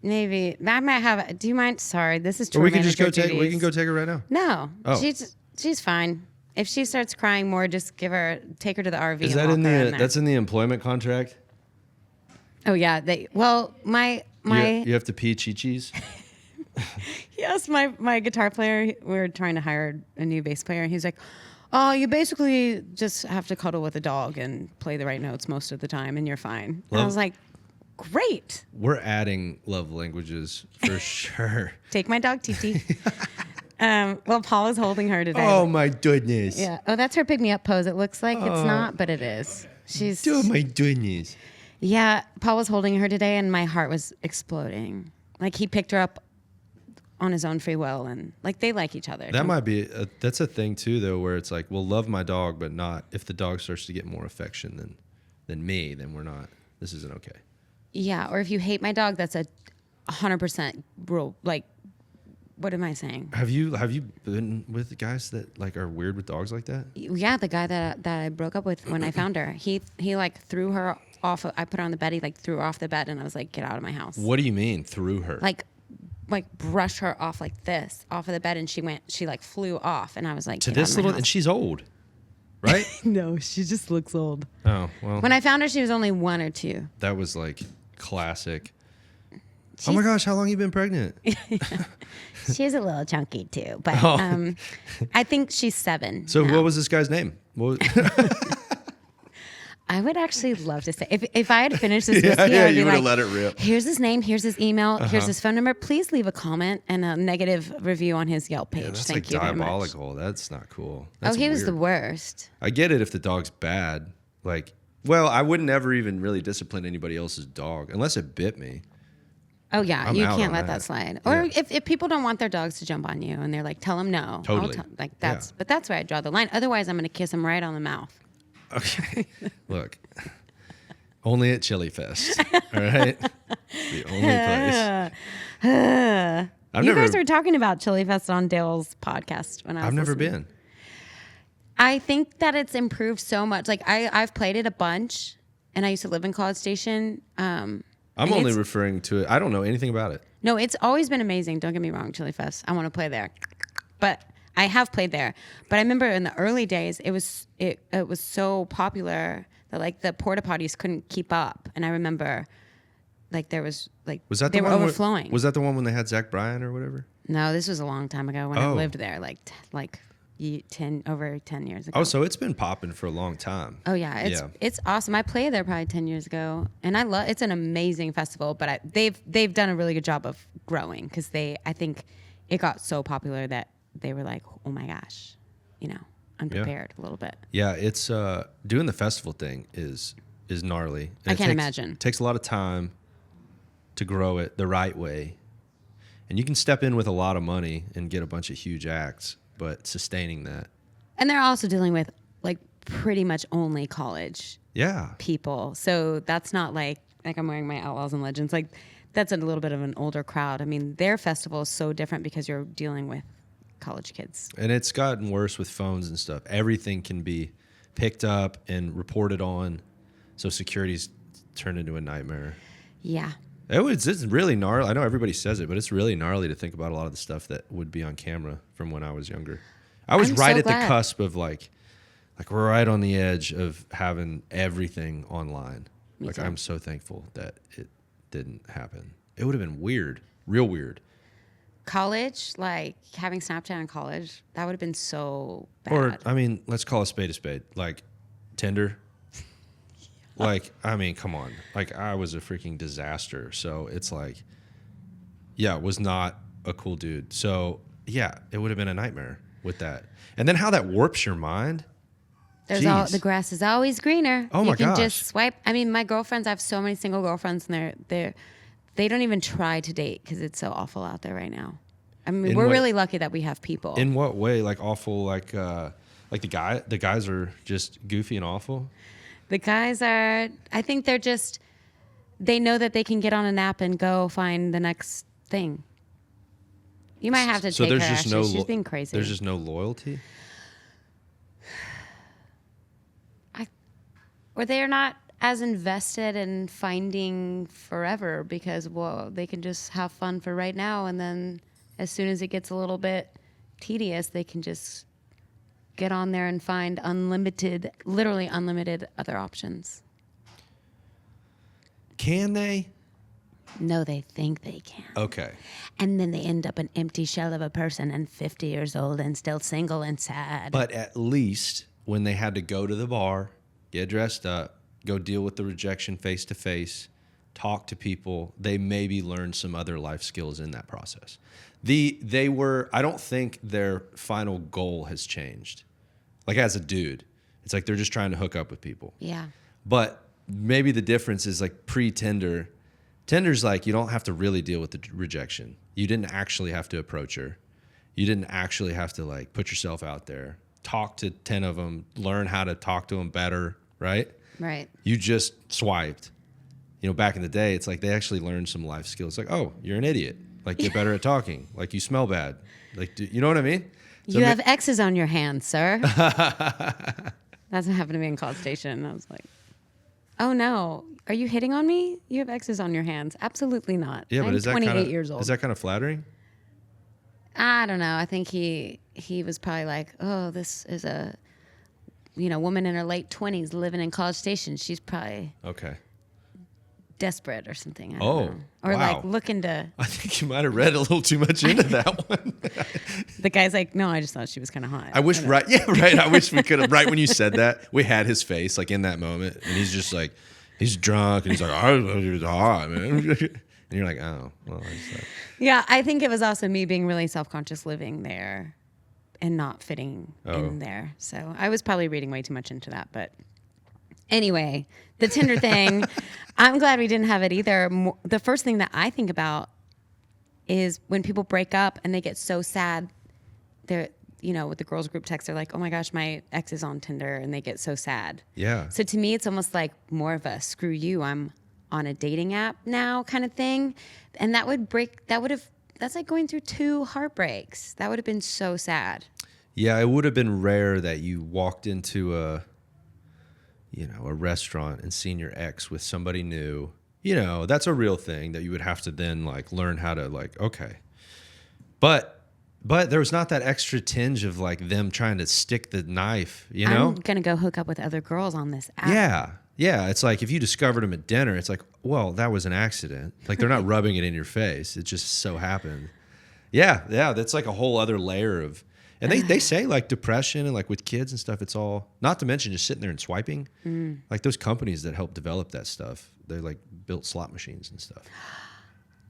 Maybe I might have. Do you mind? Sorry, this is tour Or we can just manager go take. We duties. can go take her right now. No, Oh. she's fine. If she starts crying more, just take her to the RV. Is and that walk in her the? there. That's in the employment contract. Oh yeah, my You have to pee chi-chis. yes, my guitar player. We were trying to hire a new bass player, and he's like, "Oh, you basically just have to cuddle with a dog and play the right notes most of the time, and you're fine." And I was like, "Great, We're adding love languages for sure. take my dog TT." Well, Paul is holding her today. Oh my goodness. yeah. Oh, that's her pick me up pose. It looks like it's not, but it is. She's Oh my goodness. yeah. Paul was holding her today, and my heart was exploding. Like he picked her up on his own free will, and like they like each other. That might be. That's a thing too, though, where it's like, we'll love my dog, but not if the dog starts to get more affection than me. Then we're not. This isn't okay. Yeah, or if you hate my dog, that's a 100% rule. Like, what am I saying? Have you been with guys that like are weird with dogs like that? Yeah, the guy that I broke up with when I found her, he like threw her off. I put her on the bed. He like threw her off the bed, and I was like, "Get out of my house!" What do you mean through her? Like brush her off like this off of the bed, and she like flew off, and I was like, to "Get out this of my little, house." and she's old, right? No, she just looks old. Oh well, When I found her, she was only 1 or 2. that was like classic. Oh my gosh, how long you been pregnant? She's a little chunky too, but Oh. I think she's 7. So now. what was this guy's name? What I would actually love to say, if I had finished this Yeah, whiskey, yeah, I would you be would've like, let it rip. here's his name, here's his email, here's his phone number. Please leave a comment and a negative review on his Yelp page. that's Thank like you very much. diabolical. That's not cool. Oh, That's he was the weird. worst. I get it if the dog's bad. Like, well, I would never even really discipline anybody else's dog unless it bit me. Oh yeah, I'm you out can't on let that. that slide. Or Yeah. if people don't want their dogs to jump on you and they're like, tell them no. I'll Totally. like that's, Yeah. but that's where I draw the line. Otherwise, I'm going to kiss him right on the mouth. Okay. Look, only at Chili Fest. All right. The only place. You guys were talking about Chili Fest on Dale's podcast when I was I've never listening. been. I think that it's improved so much. Like I've played it a bunch, and I used to live in College Station. I'm and only it's- referring to it. I don't know anything about it. No, it's always been amazing. Don't get me wrong, Chili Fest. I want to play there, but I have played there. But I remember in the early days, it was so popular that like the porta potties couldn't keep up, and I remember like there was like Was that they the were one overflowing. Was that the one when they had Zach Bryan or whatever? No, this was a long time ago when I Oh. lived there, over 10 years ago. Oh, so it's been popping for a long time. Oh yeah, it's awesome. I played there probably 10 years ago, and I love. It's an amazing festival, but they've done a really good job of growing because I think it got so popular that they were like, oh my gosh, unprepared a little bit. Yeah, it's doing the festival thing is gnarly. And I it can't takes- imagine. Takes a lot of time to grow it the right way, and you can step in with a lot of money and get a bunch of huge acts, but sustaining that. And they're also dealing with like pretty much only college Yeah. people, so that's not like I'm wearing my Outlaws and Legends. Like that's a little bit of an older crowd. I mean, their festival is so different because you're dealing with college kids. And it's gotten worse with phones and stuff. Everything can be picked up and reported on, so security's turned into a nightmare. Yeah. It's really gnarly. I know everybody says it, but it's really gnarly to think about a lot of the stuff that would be on camera from when I was younger. I was I'm right so at the glad. cusp of like we're right on the edge of having everything online. Me too. I'm so thankful that it didn't happen. It would have been weird, real weird. College, like having Snapchat in college, that would have been so bad. Or I mean, let's call a spade, like Tinder. Like, I mean, come on. Like, I was a freaking disaster. So it's like, yeah, was not a cool dude. So yeah, it would have been a nightmare with that. And then how that warps your mind. Jeez. The grass is always greener. Oh you my can gosh. just swipe. I mean, my girlfriends, I have so many single girlfriends, and they don't even try to date because it's so awful out there right now. I mean, In we're what- really lucky that we have people. In what way? Like awful, like the guys are just goofy and awful. The guys are, I think they know that they can get on an app and go find the next thing. You might have to So take there's her, just actually. no She's being crazy. There's just no loyalty. Or they're not as invested in finding forever because, well, they can just have fun for right now. And then as soon as it gets a little bit tedious, they can just get on there and find literally unlimited other options. Can they? No, they think they can. Okay. And then they end up an empty shell of a person and 50 years old and still single and sad. But at least when they had to go to the bar, get dressed up, go deal with the rejection face to face, talk to people, they maybe learned some other life skills in that process. I don't think their final goal has changed. Like as a dude, it's like they're just trying to hook up with people. Yeah. But maybe the difference is like pre-Tinder. Tinder's like you don't have to really deal with the rejection. You didn't actually have to approach her. You didn't actually have to like put yourself out there, talk to 10 of them, learn how to talk to them better, right? Right. You just swiped. Back in the day, it's like they actually learned some life skills. Like, oh, you're an idiot. Like, get better at talking. Like, you smell bad. Like, you know what I mean? So You have X's on your hands, sir. That's what happened to me in College Station. I was like, oh no, are you hitting on me? You have X's on your hands. Absolutely not. Yeah, but I'm is that 28 kind of years old. Is that kind of flattering? I don't know. I think he was probably like, oh, this is a woman in her late 20s living in College Station. She's probably Okay. desperate or something. I Oh, don't know. Or wow. like looking to. I think you might have read a little too much into that one. The guy's like, no, I just thought she was kind of hot. I wish, right? Yeah, right. I wish we could have, right when you said that, we had his face like in that moment. And he's just like, he's drunk and he's like, I thought she was hot, man. And you're like, oh, well, I just Yeah, I think it was also me being really self-conscious living there and not fitting in there. So I was probably reading way too much into that. But anyway, the Tinder thing, I'm glad we didn't have it either. The first thing that I think about is when people break up and they get so sad. They're, with the girls group text, they're like, oh my gosh, my ex is on Tinder, and they get so sad. Yeah. So to me, it's almost like more of a screw you, I'm on a dating app now kind of thing. And that's like going through 2 heartbreaks. That would have been so sad. Yeah, it would have been rare that you walked into a restaurant and seen your ex with somebody new. That's a real thing that you would have to then like learn how to like, okay. But there was not that extra tinge of like them trying to stick the knife, I'm going to go hook up with other girls on this app. Yeah. Yeah. It's like if you discovered them at dinner, it's like, well, that was an accident. Like they're not rubbing it in your face. It just so happened. Yeah. Yeah. That's like a whole other layer of, and they say like depression and like with kids and stuff, it's all, not to mention just sitting there and swiping. Like those companies that help develop that stuff, they like built slot machines and stuff.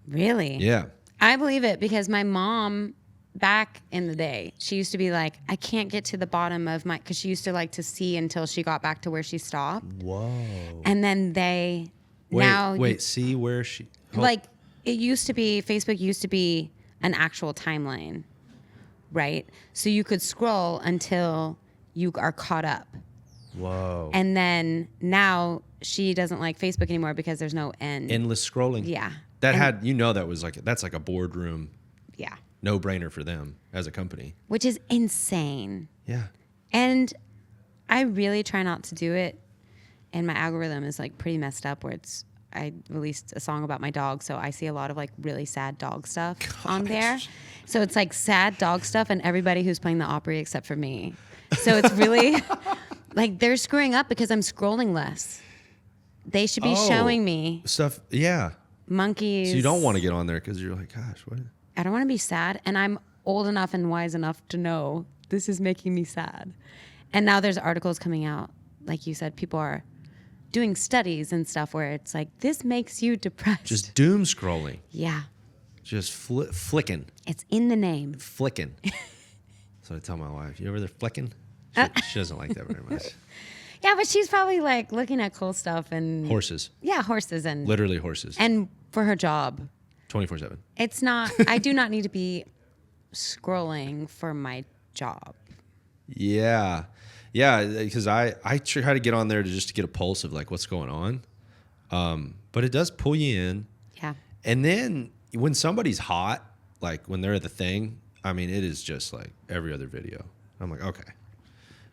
Really? Yeah. I believe it because my mom, back in the day, she used to be like, I can't get to the bottom of my, because she used to like to see until she got back to where she stopped. Whoa. And then see where she, like it used to be, Facebook used to be an actual timeline, right? So you could scroll until you are caught up. Whoa. And then now she doesn't like Facebook anymore because there's no end. Endless scrolling. Yeah. That was like, that's like a boardroom. Yeah. No brainer for them as a company. Which is insane. Yeah. And I really try not to do it. And my algorithm is like pretty messed up where I released a song about my dog. So I see a lot of like really sad dog stuff on there. So it's like sad dog stuff and everybody who's playing the Opry except for me. So it's really like they're screwing up because I'm scrolling less. They should be showing me stuff. Yeah. Monkeys. So you don't want to get on there because you're like, gosh, what? I don't want to be sad. And I'm old enough and wise enough to know this is making me sad. And now there's articles coming out. Like you said, people are doing studies and stuff where it's like, this makes you depressed. Just doom scrolling. Yeah. Just flicking. It's in the name. Flicking. So I tell my wife, you over there flicking? She doesn't like that very much. Yeah, but she's probably like looking at cool stuff and Horses. Yeah, horses and Literally horses. And for her job. 24/7. It's not, I do not need to be scrolling for my job. Yeah. Yeah, because I try to get on there to get a pulse of like what's going on. But it does pull you in. Yeah. And then when somebody's hot, like when they're at the thing, I mean, it is just like every other video. I'm like, okay.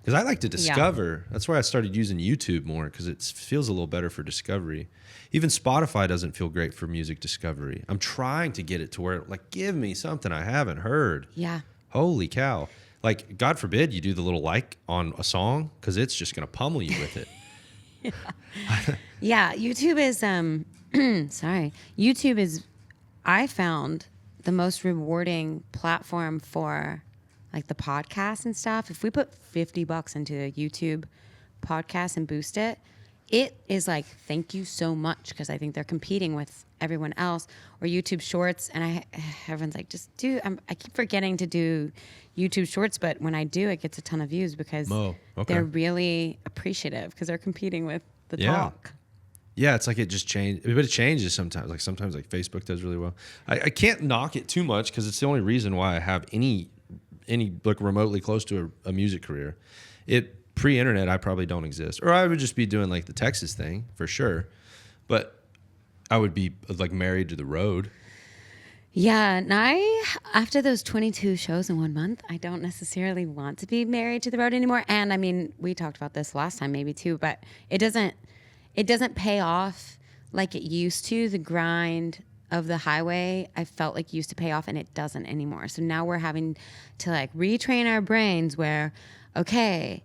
Because I like to discover. Yeah. That's why I started using YouTube more because it feels a little better for discovery. Even Spotify doesn't feel great for music discovery. I'm trying to get it to where, like, give me something I haven't heard. Yeah. Holy cow. Like, God forbid you do the little like on a song because it's just going to pummel you with it. Yeah. YouTube is, sorry. YouTube is, I found, the most rewarding platform for like the podcast and stuff. If we put $50 into a YouTube podcast and boost it, it is like, thank you so much. Cause I think they're competing with everyone else, or YouTube shorts. And everyone's like, just do, I keep forgetting to do YouTube shorts, but when I do, it gets a ton of views because they're really appreciative because they're competing with the talk. Yeah, it's like it just changed, but it changes sometimes. Like sometimes like Facebook does really well. I can't knock it too much because it's the only reason why I have any like remotely close to a music career. Pre-internet, I probably don't exist, or I would just be doing like the Texas thing for sure. But I would be like married to the road. Yeah, and after those 22 shows in 1 month, I don't necessarily want to be married to the road anymore. And I mean, we talked about this last time maybe too, but it doesn't pay off like it used to. The grind of the highway, I felt like used to pay off, and it doesn't anymore. So now we're having to like retrain our brains where, okay,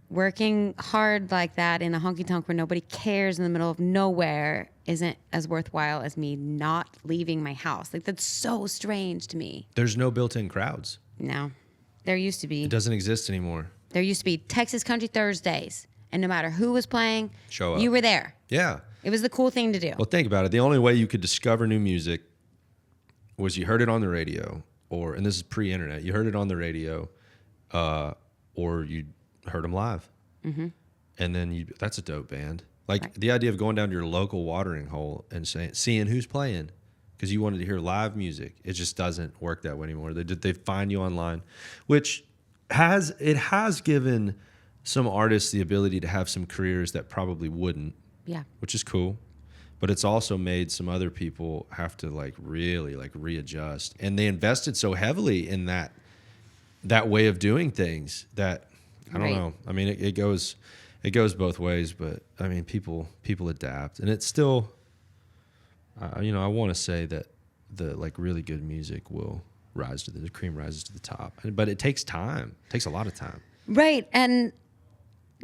working hard like that in a honky tonk where nobody cares in the middle of nowhere isn't as worthwhile as me not leaving my house. Like, that's so strange to me. There's no built-in crowds. No, there used to be. It doesn't exist anymore. There used to be Texas Country Thursdays, and no matter who was playing, Show up. you were there. Yeah. It was the cool thing to do. Well, think about it. The only way you could discover new music was you heard it on the radio, and this is pre-internet. You heard it on the radio, or you heard them live. Mm-hmm. And then that's a dope band. Like, right. The idea of going down to your local watering hole and seeing who's playing because you wanted to hear live music. It just doesn't work that way anymore. They find you online, which has given some artists the ability to have some careers that probably wouldn't. Yeah. Which is cool. But it's also made some other people have to really readjust. And they invested so heavily in that way of doing things that I don't know. I mean, it goes both ways, but I mean, people adapt, and it's still, I want to say that the really good music will the cream rises to the top, but it takes time. It takes a lot of time. Right, and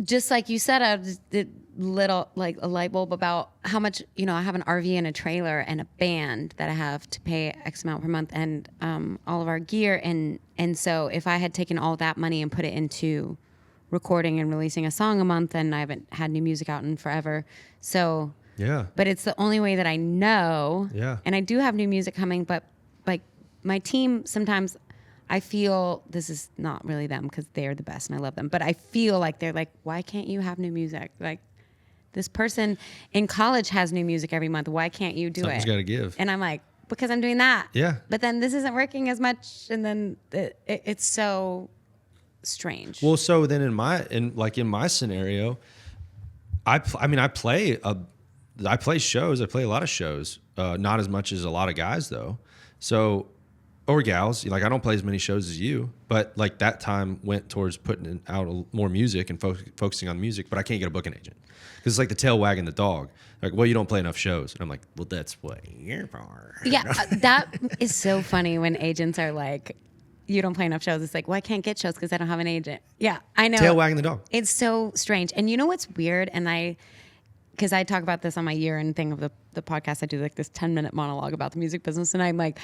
just like you said, I was a little like a light bulb about how much I have an RV and a trailer and a band that I have to pay X amount per month, and all of our gear, and so if I had taken all that money and put it into recording and releasing a song a month, and I haven't had new music out in forever. So yeah, but it's the only way that I know. Yeah, and I do have new music coming, but like my team, sometimes I feel this is not really them because they're the best and I love them, but I feel like they're like, why can't you have new music? Like, this person in college has new music every month. Why can't you do Something's it? Got to give. And I'm like, because I'm doing that. Yeah. But then this isn't working as much, and then it's so strange. Well, so then in my scenario, I play shows. I play a lot of shows. Not as much as a lot of guys though. So, or gals. Like, I don't play as many shows as you, but like that time went towards putting out more music and focusing on music. But I can't get a booking agent because it's like the tail wagging the dog. Like, well, you don't play enough shows, and I'm like, well, that's what you're for. Yeah, that is so funny when agents are like, you don't play enough shows. It's like, well, I can't get shows because I don't have an agent. Yeah, I know. Tail wagging the dog. It's so strange. And you know what's weird? And because I talk about this on my year-end thing of the podcast, I do like this 10-minute monologue about the music business. And I'm like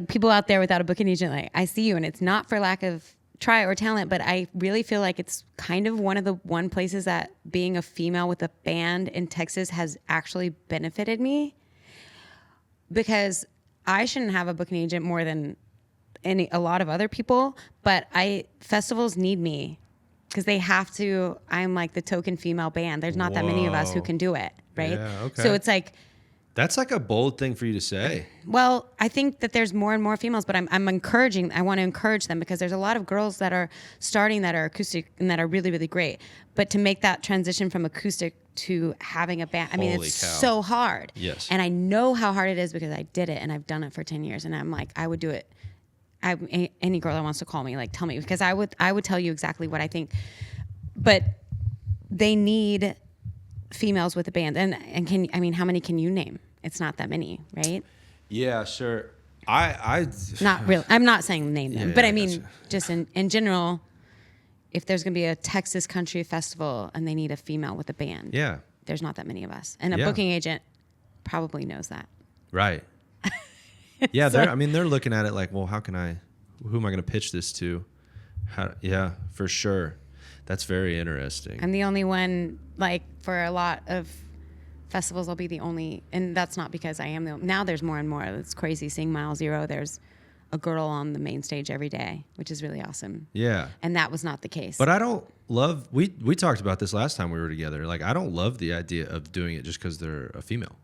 people out there without a booking agent, like, I see you. And it's not for lack of try or talent, but I really feel like it's kind of one of the places that being a female with a band in Texas has actually benefited me, because I shouldn't have a booking agent more than a lot of other people, but festivals need me because they have to. I'm like the token female band. There's not that many of us who can do it, right? Yeah, okay. So it's like, that's like a bold thing for you to say. Well, I think that there's more and more females, but I'm encouraging. I want to encourage them because there's a lot of girls that are starting that are acoustic and that are really, really great. But to make that transition from acoustic to having a band, I mean, it's so hard. Yes. And I know how hard it is because I did it and I've done it for 10 years. And I'm like, I would do it. Any girl that wants to call me, like, tell me, because I would tell you exactly what I think. But they need females with a band, and how many can you name? It's not that many, right? Yeah, sure. I not really. I'm not saying name them, Yeah, but I mean, gotcha. just in general, if there's gonna be a Texas country festival and they need a female with a band, Yeah. there's not that many of us, and a Yeah. booking agent probably knows that. Right. Yeah, they're looking at it like, well, who am I going to pitch this to? Yeah, for sure. That's very interesting. I'm the only one, like, for a lot of festivals, I'll be the only, and that's not because I am now there's more and more. It's crazy seeing Mile Zero. There's a girl on the main stage every day, which is really awesome. Yeah. And that was not the case. But I don't love, we talked about this last time we were together. Like, I don't love the idea of doing it just because they're a female.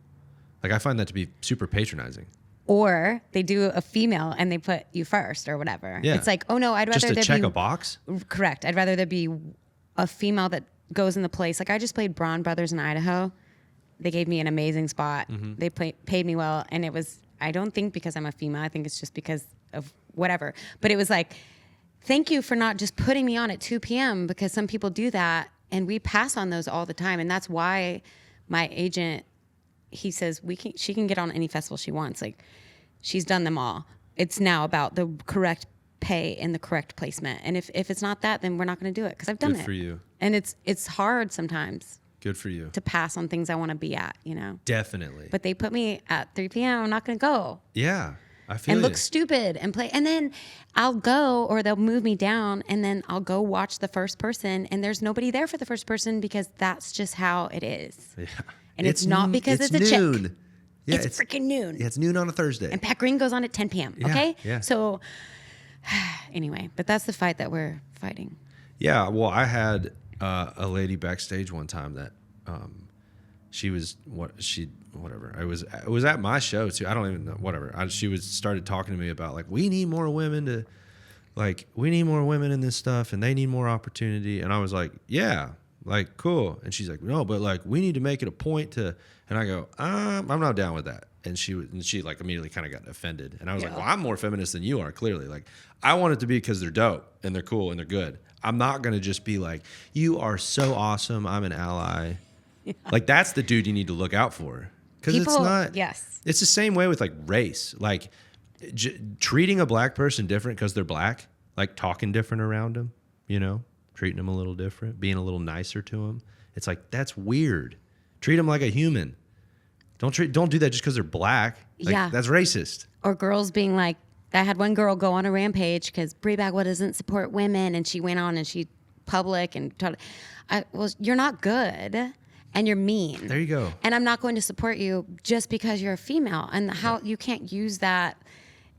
Like, I find that to be super patronizing. Or they do a female and they put you first or whatever. Yeah. It's like, oh no, I'd rather just to there check be a box. Correct. I'd rather there be a female that goes in the place. Like, I just played Braun Brothers in Idaho. They gave me an amazing spot. Mm-hmm. They paid me well, and it was, I don't think because I'm a female. I think it's just because of whatever. But it was like, thank you for not just putting me on at 2 p.m. because some people do that, and we pass on those all the time. And that's why my agent, he says she can get on any festival she wants. Like, she's done them all. It's now about the correct pay in the correct placement. And if it's not that, then we're not going to do it because I've done Good it. for you. And it's hard sometimes Good for you. to pass on things I want to be at, you know. Definitely. But they put me at 3 p.m. I'm not going to go. Yeah, I feel And you. look stupid and play. And then I'll go, or they'll move me down, and then I'll go watch the first person, and there's nobody there for the first person because that's just how it is. Yeah. And it's not because it's a chick. noon. Yeah, it's freaking noon. Yeah, it's noon on a Thursday. And Pat Green goes on at 10 p.m. Yeah, Okay? yeah. So anyway, but that's the fight that we're fighting. Yeah, well, I had a lady backstage one time that she was whatever. It was at my show too. I don't even know, whatever. She started talking to me about like we need more women in this stuff, and they need more opportunity. And I was like, yeah, like cool. And she's like, no, but like we need to make it a point to. And I go, I'm not down with that. And she like immediately kind of got offended. And I was like, well, I'm more feminist than you are, clearly. Like, I want it to be because they're dope and they're cool and they're good. I'm not going to just be like, you are so awesome, I'm an ally. Yeah. Like, that's the dude you need to look out for. Because it's not. Yes. It's the same way with like race. Like, treating a black person different because they're black, like talking different around them, you know, treating them a little different, being a little nicer to them. It's like, that's weird. Treat them like a human. Don't do that just because they're black. Like, yeah, that's racist. Or girls being like, I had one girl go on a rampage because Bri Bagwell doesn't support women, and she went on and she public and told, well, you're not good and you're mean. There you go. And I'm not going to support you just because you're a female, and how you can't use that.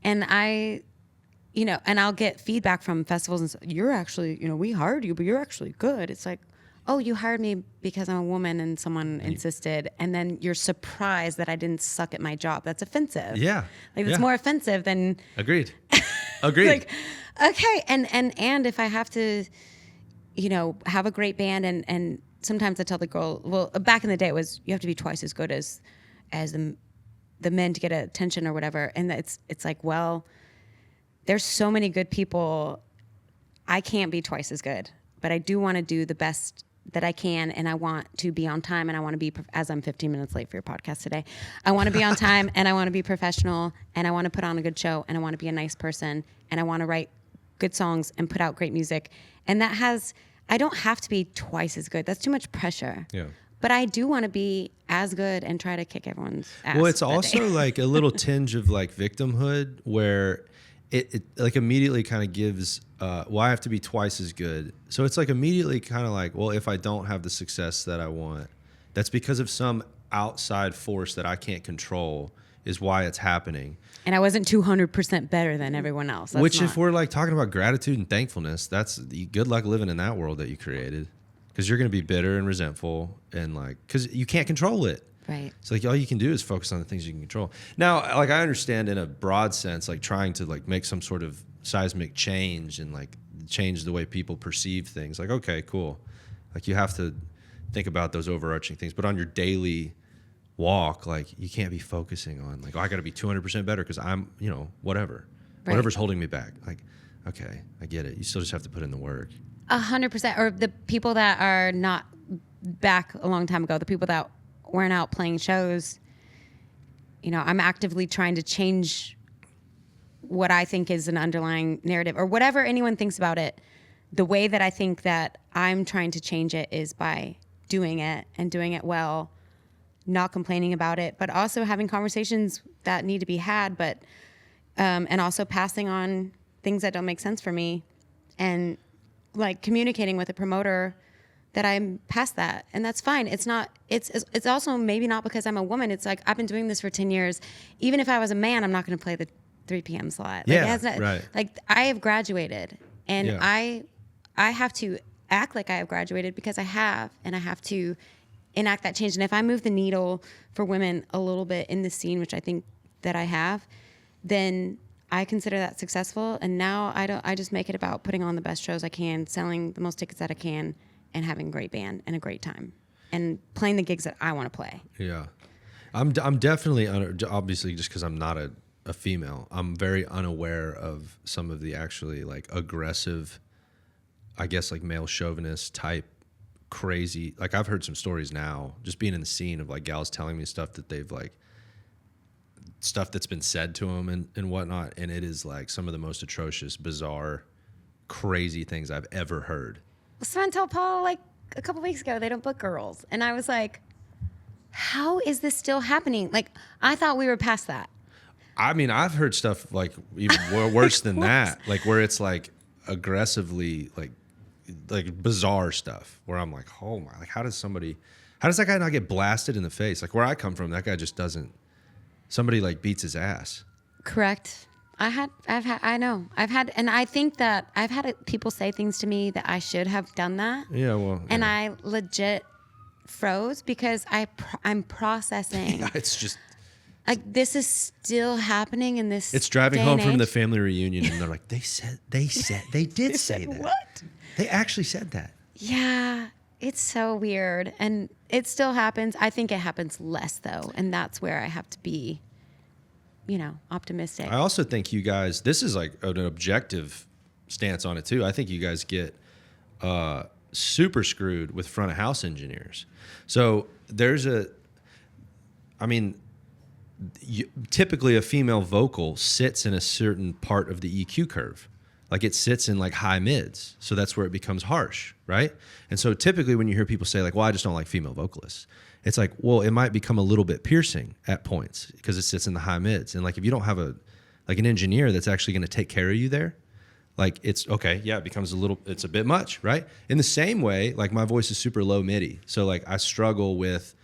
And and I'll get feedback from festivals and say, you're actually, we hired you, but you're actually good. It's like, oh, you hired me because I'm a woman and someone insisted, and then you're surprised that I didn't suck at my job. That's offensive. Yeah. Like, it's more offensive than... Agreed. Like, okay. And if I have to, have a great band, and sometimes I tell the girl, well, back in the day it was, you have to be twice as good as the men to get attention or whatever. And it's like, well, there's so many good people. I can't be twice as good, but I do want to do the best that I can, and I want to be on time, and I want to be, as I'm 15 minutes late for your podcast today, I want to be on time, and I want to be professional, and I want to put on a good show, and I want to be a nice person, and I want to write good songs and put out great music. And I don't have to be twice as good. That's too much pressure. Yeah. But I do want to be as good and try to kick everyone's ass. Well, it's also like a little tinge of like victimhood where it like immediately kind of gives, I have to be twice as good. So it's like immediately kind of like, well, if I don't have the success that I want, that's because of some outside force that I can't control is why it's happening. And I wasn't 200% better than everyone else. If we're like talking about gratitude and thankfulness, that's good luck living in that world that you created, because you're going to be bitter and resentful and like, because you can't control it. Right. So like all you can do is focus on the things you can control. Now, like I understand in a broad sense, like trying to like make some sort of seismic change and like change the way people perceive things. Like, okay, cool. Like you have to think about those overarching things, but on your daily walk, like you can't be focusing on like, oh, I got to be 200% better because I'm, whatever's holding me back. Like, okay, I get it. You still just have to put in the work. 100%. Or the people that are not back a long time ago, the people that weren't out playing shows, I'm actively trying to change what I think is an underlying narrative or whatever anyone thinks about it. The way that I think that I'm trying to change it is by doing it and doing it well, not complaining about it, but also having conversations that need to be had, but and also passing on things that don't make sense for me, and like communicating with a promoter that I'm past that, and that's fine. It's also maybe not because I'm a woman. It's like I've been doing this for 10 years. Even if I was a man, I'm not going to play the 3 p.m. slot. Right. Like I have graduated, and Yeah. I have to act like I have graduated because I have, and I have to enact that change. And if I move the needle for women a little bit in the scene, which I think that I have, then I consider that successful. And now I just make it about putting on the best shows I can, selling the most tickets that I can, and having a great band and a great time and playing the gigs that I want to play. Yeah. I'm definitely, obviously just because I'm not a female, I'm very unaware of some of the actually like aggressive, I guess like male chauvinist type crazy. Like I've heard some stories now just being in the scene of like gals telling me stuff that stuff that's been said to them and whatnot. And it is like some of the most atrocious, bizarre, crazy things I've ever heard. Someone told Paul like a couple weeks ago they don't book girls. And I was like, how is this still happening? Like, I thought we were past that. I mean, I've heard stuff like even worse than that, like where it's like aggressively like bizarre stuff where I'm like, oh my, like how does that guy not get blasted in the face? Like where I come from, that guy just doesn't, somebody like beats his ass. Correct. I know. And I think that I've had people say things to me that I should have done that. Yeah, well. And yeah. I legit froze because I'm processing. Yeah, it's just. Like this is still happening in this. It's driving day home and from the age. family reunion and they're like, they did say that. What? They actually said that. Yeah, it's so weird. And it still happens. I think it happens less though. And that's where I have to be, optimistic. I also think you guys, this is like an objective stance on it too. I think you guys get super screwed with front of house engineers. So typically a female vocal sits in a certain part of the EQ curve. Like it sits in like high mids. So that's where it becomes harsh, right? And so typically when you hear people say like, well, I just don't like female vocalists. It's like, well, it might become a little bit piercing at points because it sits in the high mids. And like, if you don't have an engineer that's actually going to take care of you there, like it's okay. Yeah. It becomes it's a bit much, right? In the same way, like my voice is super low MIDI. So like I struggle with,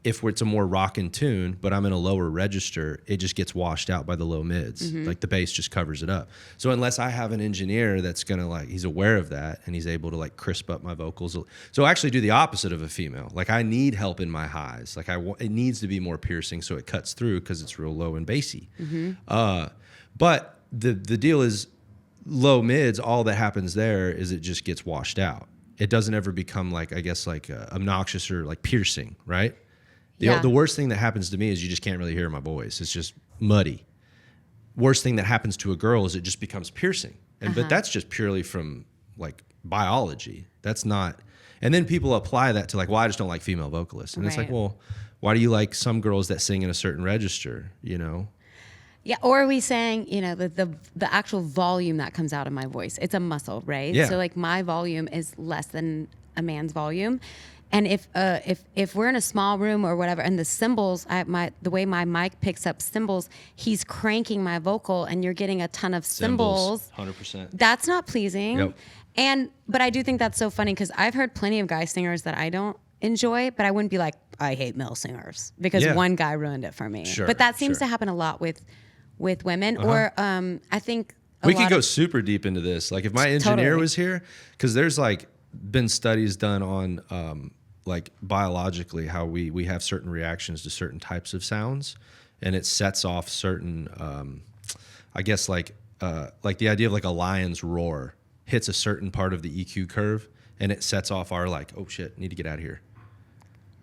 if it's a more rockin' tune, but I'm in a lower register, it just gets washed out by the low mids. Mm-hmm. Like the bass just covers it up. So unless I have an engineer that's gonna he's aware of that and he's able to like crisp up my vocals. So I actually do the opposite of a female. Like I need help in my highs. Like it needs to be more piercing so it cuts through because it's real low and bassy. Mm-hmm. But the deal is low mids, all that happens there is it just gets washed out. It doesn't ever become obnoxious or like piercing, right? The worst thing that happens to me is you just can't really hear my voice. It's just muddy. Worst thing that happens to a girl is it just becomes piercing. But that's just purely from like biology. That's not. And then people apply that to like, well, I just don't like female vocalists. And it's like, well, why do you like some girls that sing in a certain register, Yeah, or are we saying, the actual volume that comes out of my voice? It's a muscle, right? Yeah. So like my volume is less than a man's volume, and if we're in a small room or whatever, and the cymbals, the way my mic picks up cymbals, he's cranking my vocal, and you're getting a ton of cymbals. 100%. That's not pleasing. Yep. But I do think that's so funny because I've heard plenty of guy singers that I don't enjoy, but I wouldn't be like, I hate male singers because one guy ruined it for me. Sure, but that seems sure. to happen a lot with women, or I think We could go super deep into this. Like if my engineer Totally. was here, because there's like been studies done on like biologically how we have certain reactions to certain types of sounds, and it sets off certain, I guess like the idea of like a lion's roar hits a certain part of the EQ curve, and it sets off our like, oh shit, need to get out of here.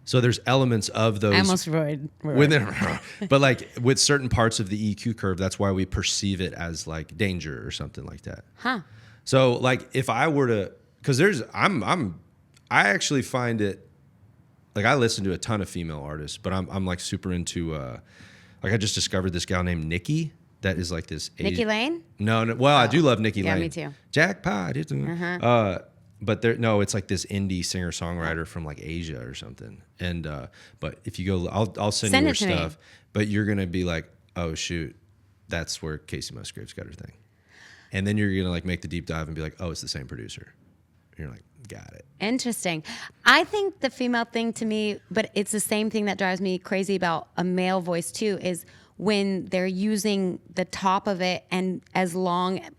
So there's elements of those. I almost roared. But like with certain parts of the EQ curve, that's why we perceive it as like danger or something like that. Huh. So like if I were to, because I actually find it, like I listen to a ton of female artists, but I'm like super into, like I just discovered this gal named Nikki that is like this. Nikki Lane? No. Well, I do love Nikki Lane. Yeah, me too. Jackpot. But it's like this indie singer songwriter from like Asia or something. And but if you go, I'll send you her stuff. But you're gonna be like, oh shoot, that's where Casey Musgraves got her thing. And then you're gonna like make the deep dive and be like, oh, it's the same producer. And you're like, got it. Interesting. I think the female thing to me, but it's the same thing that drives me crazy about a male voice too, is when they're using the top of it and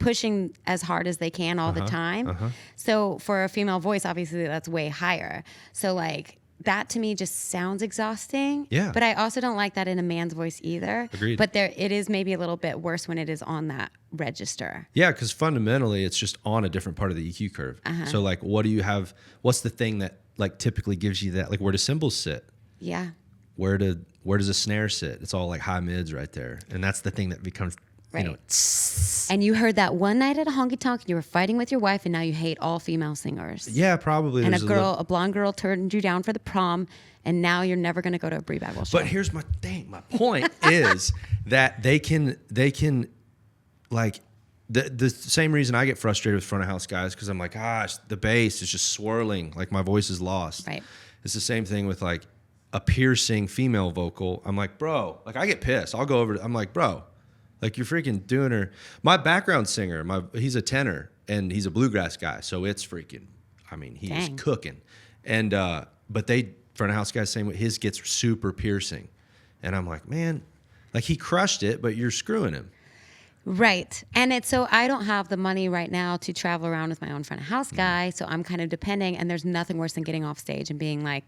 pushing as hard as they can all the time. So for a female voice, obviously that's way higher. So like that to me just sounds exhausting. Yeah. But I also don't like that in a man's voice either. Agreed. But it is maybe a little bit worse when it is on that register. Yeah, because fundamentally it's just on a different part of the EQ curve. So like what do you have, what's the thing that like typically gives you that, like where do cymbals sit? Yeah. Where does a snare sit? It's all like high mids right there. And that's the thing that becomes, Right. And you heard that one night at a honky tonk, and you were fighting with your wife, and now you hate all female singers. Yeah, probably. And there's a blonde girl turned you down for the prom, and now you're never going to go to a Bri Bagwell show. But here's my thing. My point is that they can like the same reason I get frustrated with front of house guys, because I'm like, gosh, the bass is just swirling, like my voice is lost. Right. It's the same thing with like a piercing female vocal. I'm like, bro, like I get pissed. I'll go over I'm like, bro, like you're freaking doing her. My background singer, he's a tenor and he's a bluegrass guy, so it's freaking, I mean, he is cooking. And but they front of house guys same way, his gets super piercing. And I'm like, man, like he crushed it, but you're screwing him. Right. And it's so I don't have the money right now to travel around with my own front of house guy. So I'm kind of depending. And there's nothing worse than getting off stage and being like,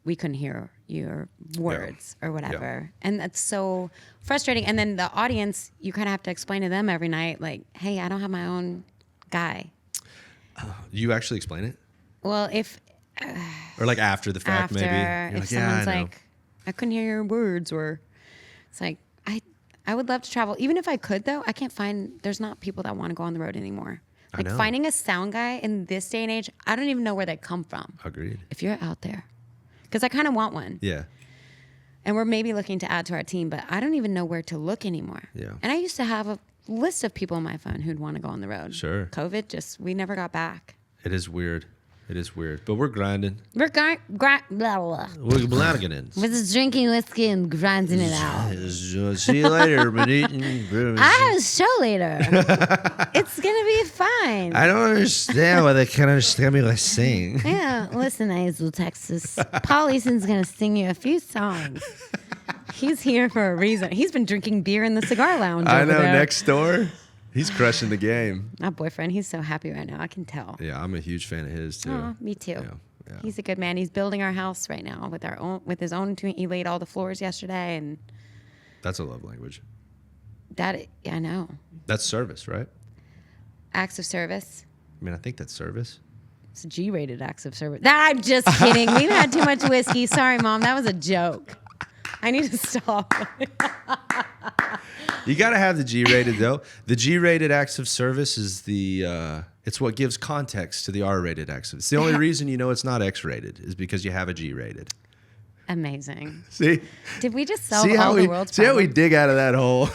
we couldn't hear your words or whatever. Yeah. And that's so frustrating. And then the audience, you kind of have to explain to them every night, like, hey, I don't have my own guy. You actually explain it? Well, if... or like after the fact, maybe. If like, someone's like, I couldn't hear your words, or it's like, I would love to travel. Even if I could, though, I can't find, there's not people that want to go on the road anymore. Like finding a sound guy in this day and age, I don't even know where they come from. Agreed. If you're out there. Because I kind of want one. Yeah. And we're maybe looking to add to our team, but I don't even know where to look anymore. Yeah. And I used to have a list of people on my phone who'd want to go on the road. Sure. COVID, we never got back. It is weird. It is weird. But we're grinding. We're blah, blah. We're grinding. We're just drinking whiskey and grinding it out. See you later. I have a show later. It's going to be fine. I don't understand why they can't understand me when I sing. Yeah, listen, Azul, Texas. Paul Eason's going to sing you a few songs. He's here for a reason. He's been drinking beer in the cigar lounge I over know, there. next door. He's crushing the game. My boyfriend, he's so happy right now. I can tell. Yeah, I'm a huge fan of his too. Oh, me too. Yeah. He's a good man. He's building our house right now with his own. He laid all the floors yesterday, and that's a love language. I know. That's service, right? Acts of service. I mean, I think that's service. It's G-rated acts of service. I'm just kidding. We've had too much whiskey. Sorry, Mom. That was a joke. I need to stop. You got to have the G-rated, though. The G-rated acts of service is it's what gives context to the R-rated acts. It's the only reason you know it's not X-rated is because you have a G-rated. Amazing. See? Did we just solve all the world's problems? See how we dig out of that hole?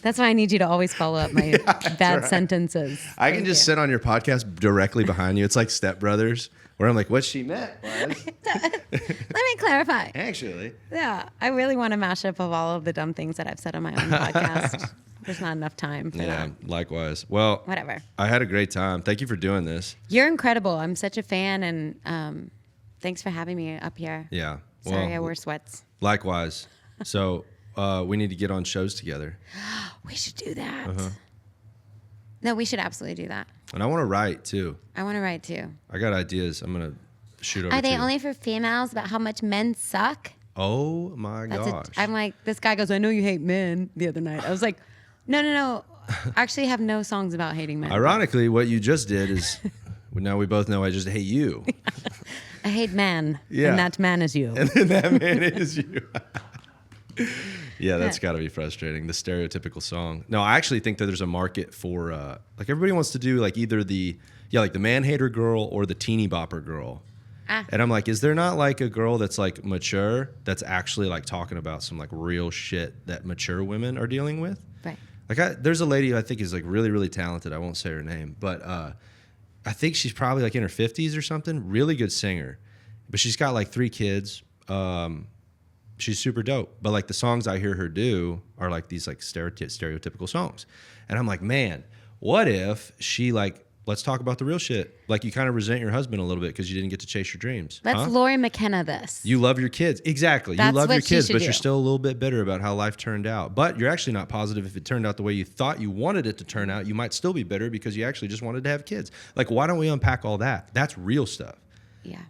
That's why I need you to always follow up my bad sentences. I can just sit on your podcast directly behind you. It's like Step Brothers, where I'm like, what she meant was... Let me clarify. Actually. Yeah, I really want a mashup of all of the dumb things that I've said on my own podcast. There's not enough time for that. Likewise. Well, whatever. I had a great time. Thank you for doing this. You're incredible. I'm such a fan, and thanks for having me up here. Yeah. Sorry, I wear sweats. Likewise. So we need to get on shows together. We should do that. No, we should absolutely do that. And I want to write, too. I want to write, too. I got ideas. I'm going to shoot over Are they to you. only for females about how much men suck? Oh, my gosh. I'm like, this guy goes, I know you hate men, the other night. I was like, no. I actually have no songs about hating men. Ironically, what you just did is, now we both know I just hate you. I hate man. Yeah. And that man is you. And then that man is you. Yeah, that's got to be frustrating. The stereotypical song. No, I actually think that there's a market for like everybody wants to do like either the man hater girl or the teeny bopper girl. And I'm like, is there not like a girl that's like mature that's actually like talking about some like real shit that mature women are dealing with? Right. Like there's a lady who I think is like really, really talented. I won't say her name, but I think she's probably like in her 50s or something. Really good singer, but she's got like 3 kids. She's super dope, but like the songs I hear her do are like these like stereotypical songs, and I'm like, man, what if she like, let's talk about the real shit. Like you kind of resent your husband a little bit because you didn't get to chase your dreams. Let's Lori McKenna this. You love your kids, exactly. That's you love what your she kids, should but do. you're still a little bit bitter about how life turned out. But you're actually not positive if it turned out the way you thought you wanted it to turn out. You might still be bitter because you actually just wanted to have kids. Like, why don't we unpack all that? That's real stuff. Yeah.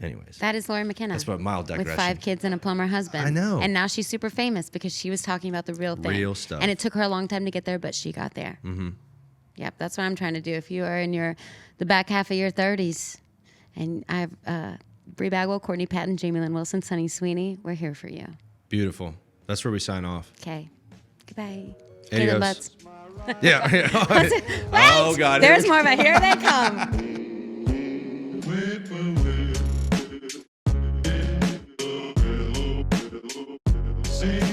Anyways. That is Lori McKenna. That's a mild digression. With 5 kids and a plumber husband. I know. And now she's super famous because she was talking about the real thing. Real stuff. And it took her a long time to get there, but she got there. Mm-hmm. Yep, that's what I'm trying to do. If you are in the back half of your 30s, and I have Bri Bagwell, Courtney Patton, Jamie Lynn Wilson, Sunny Sweeney, we're here for you. Beautiful. That's where we sign off. Okay. Goodbye. Adios. Butts. Yeah. Oh God. There's more, but here they come. Sing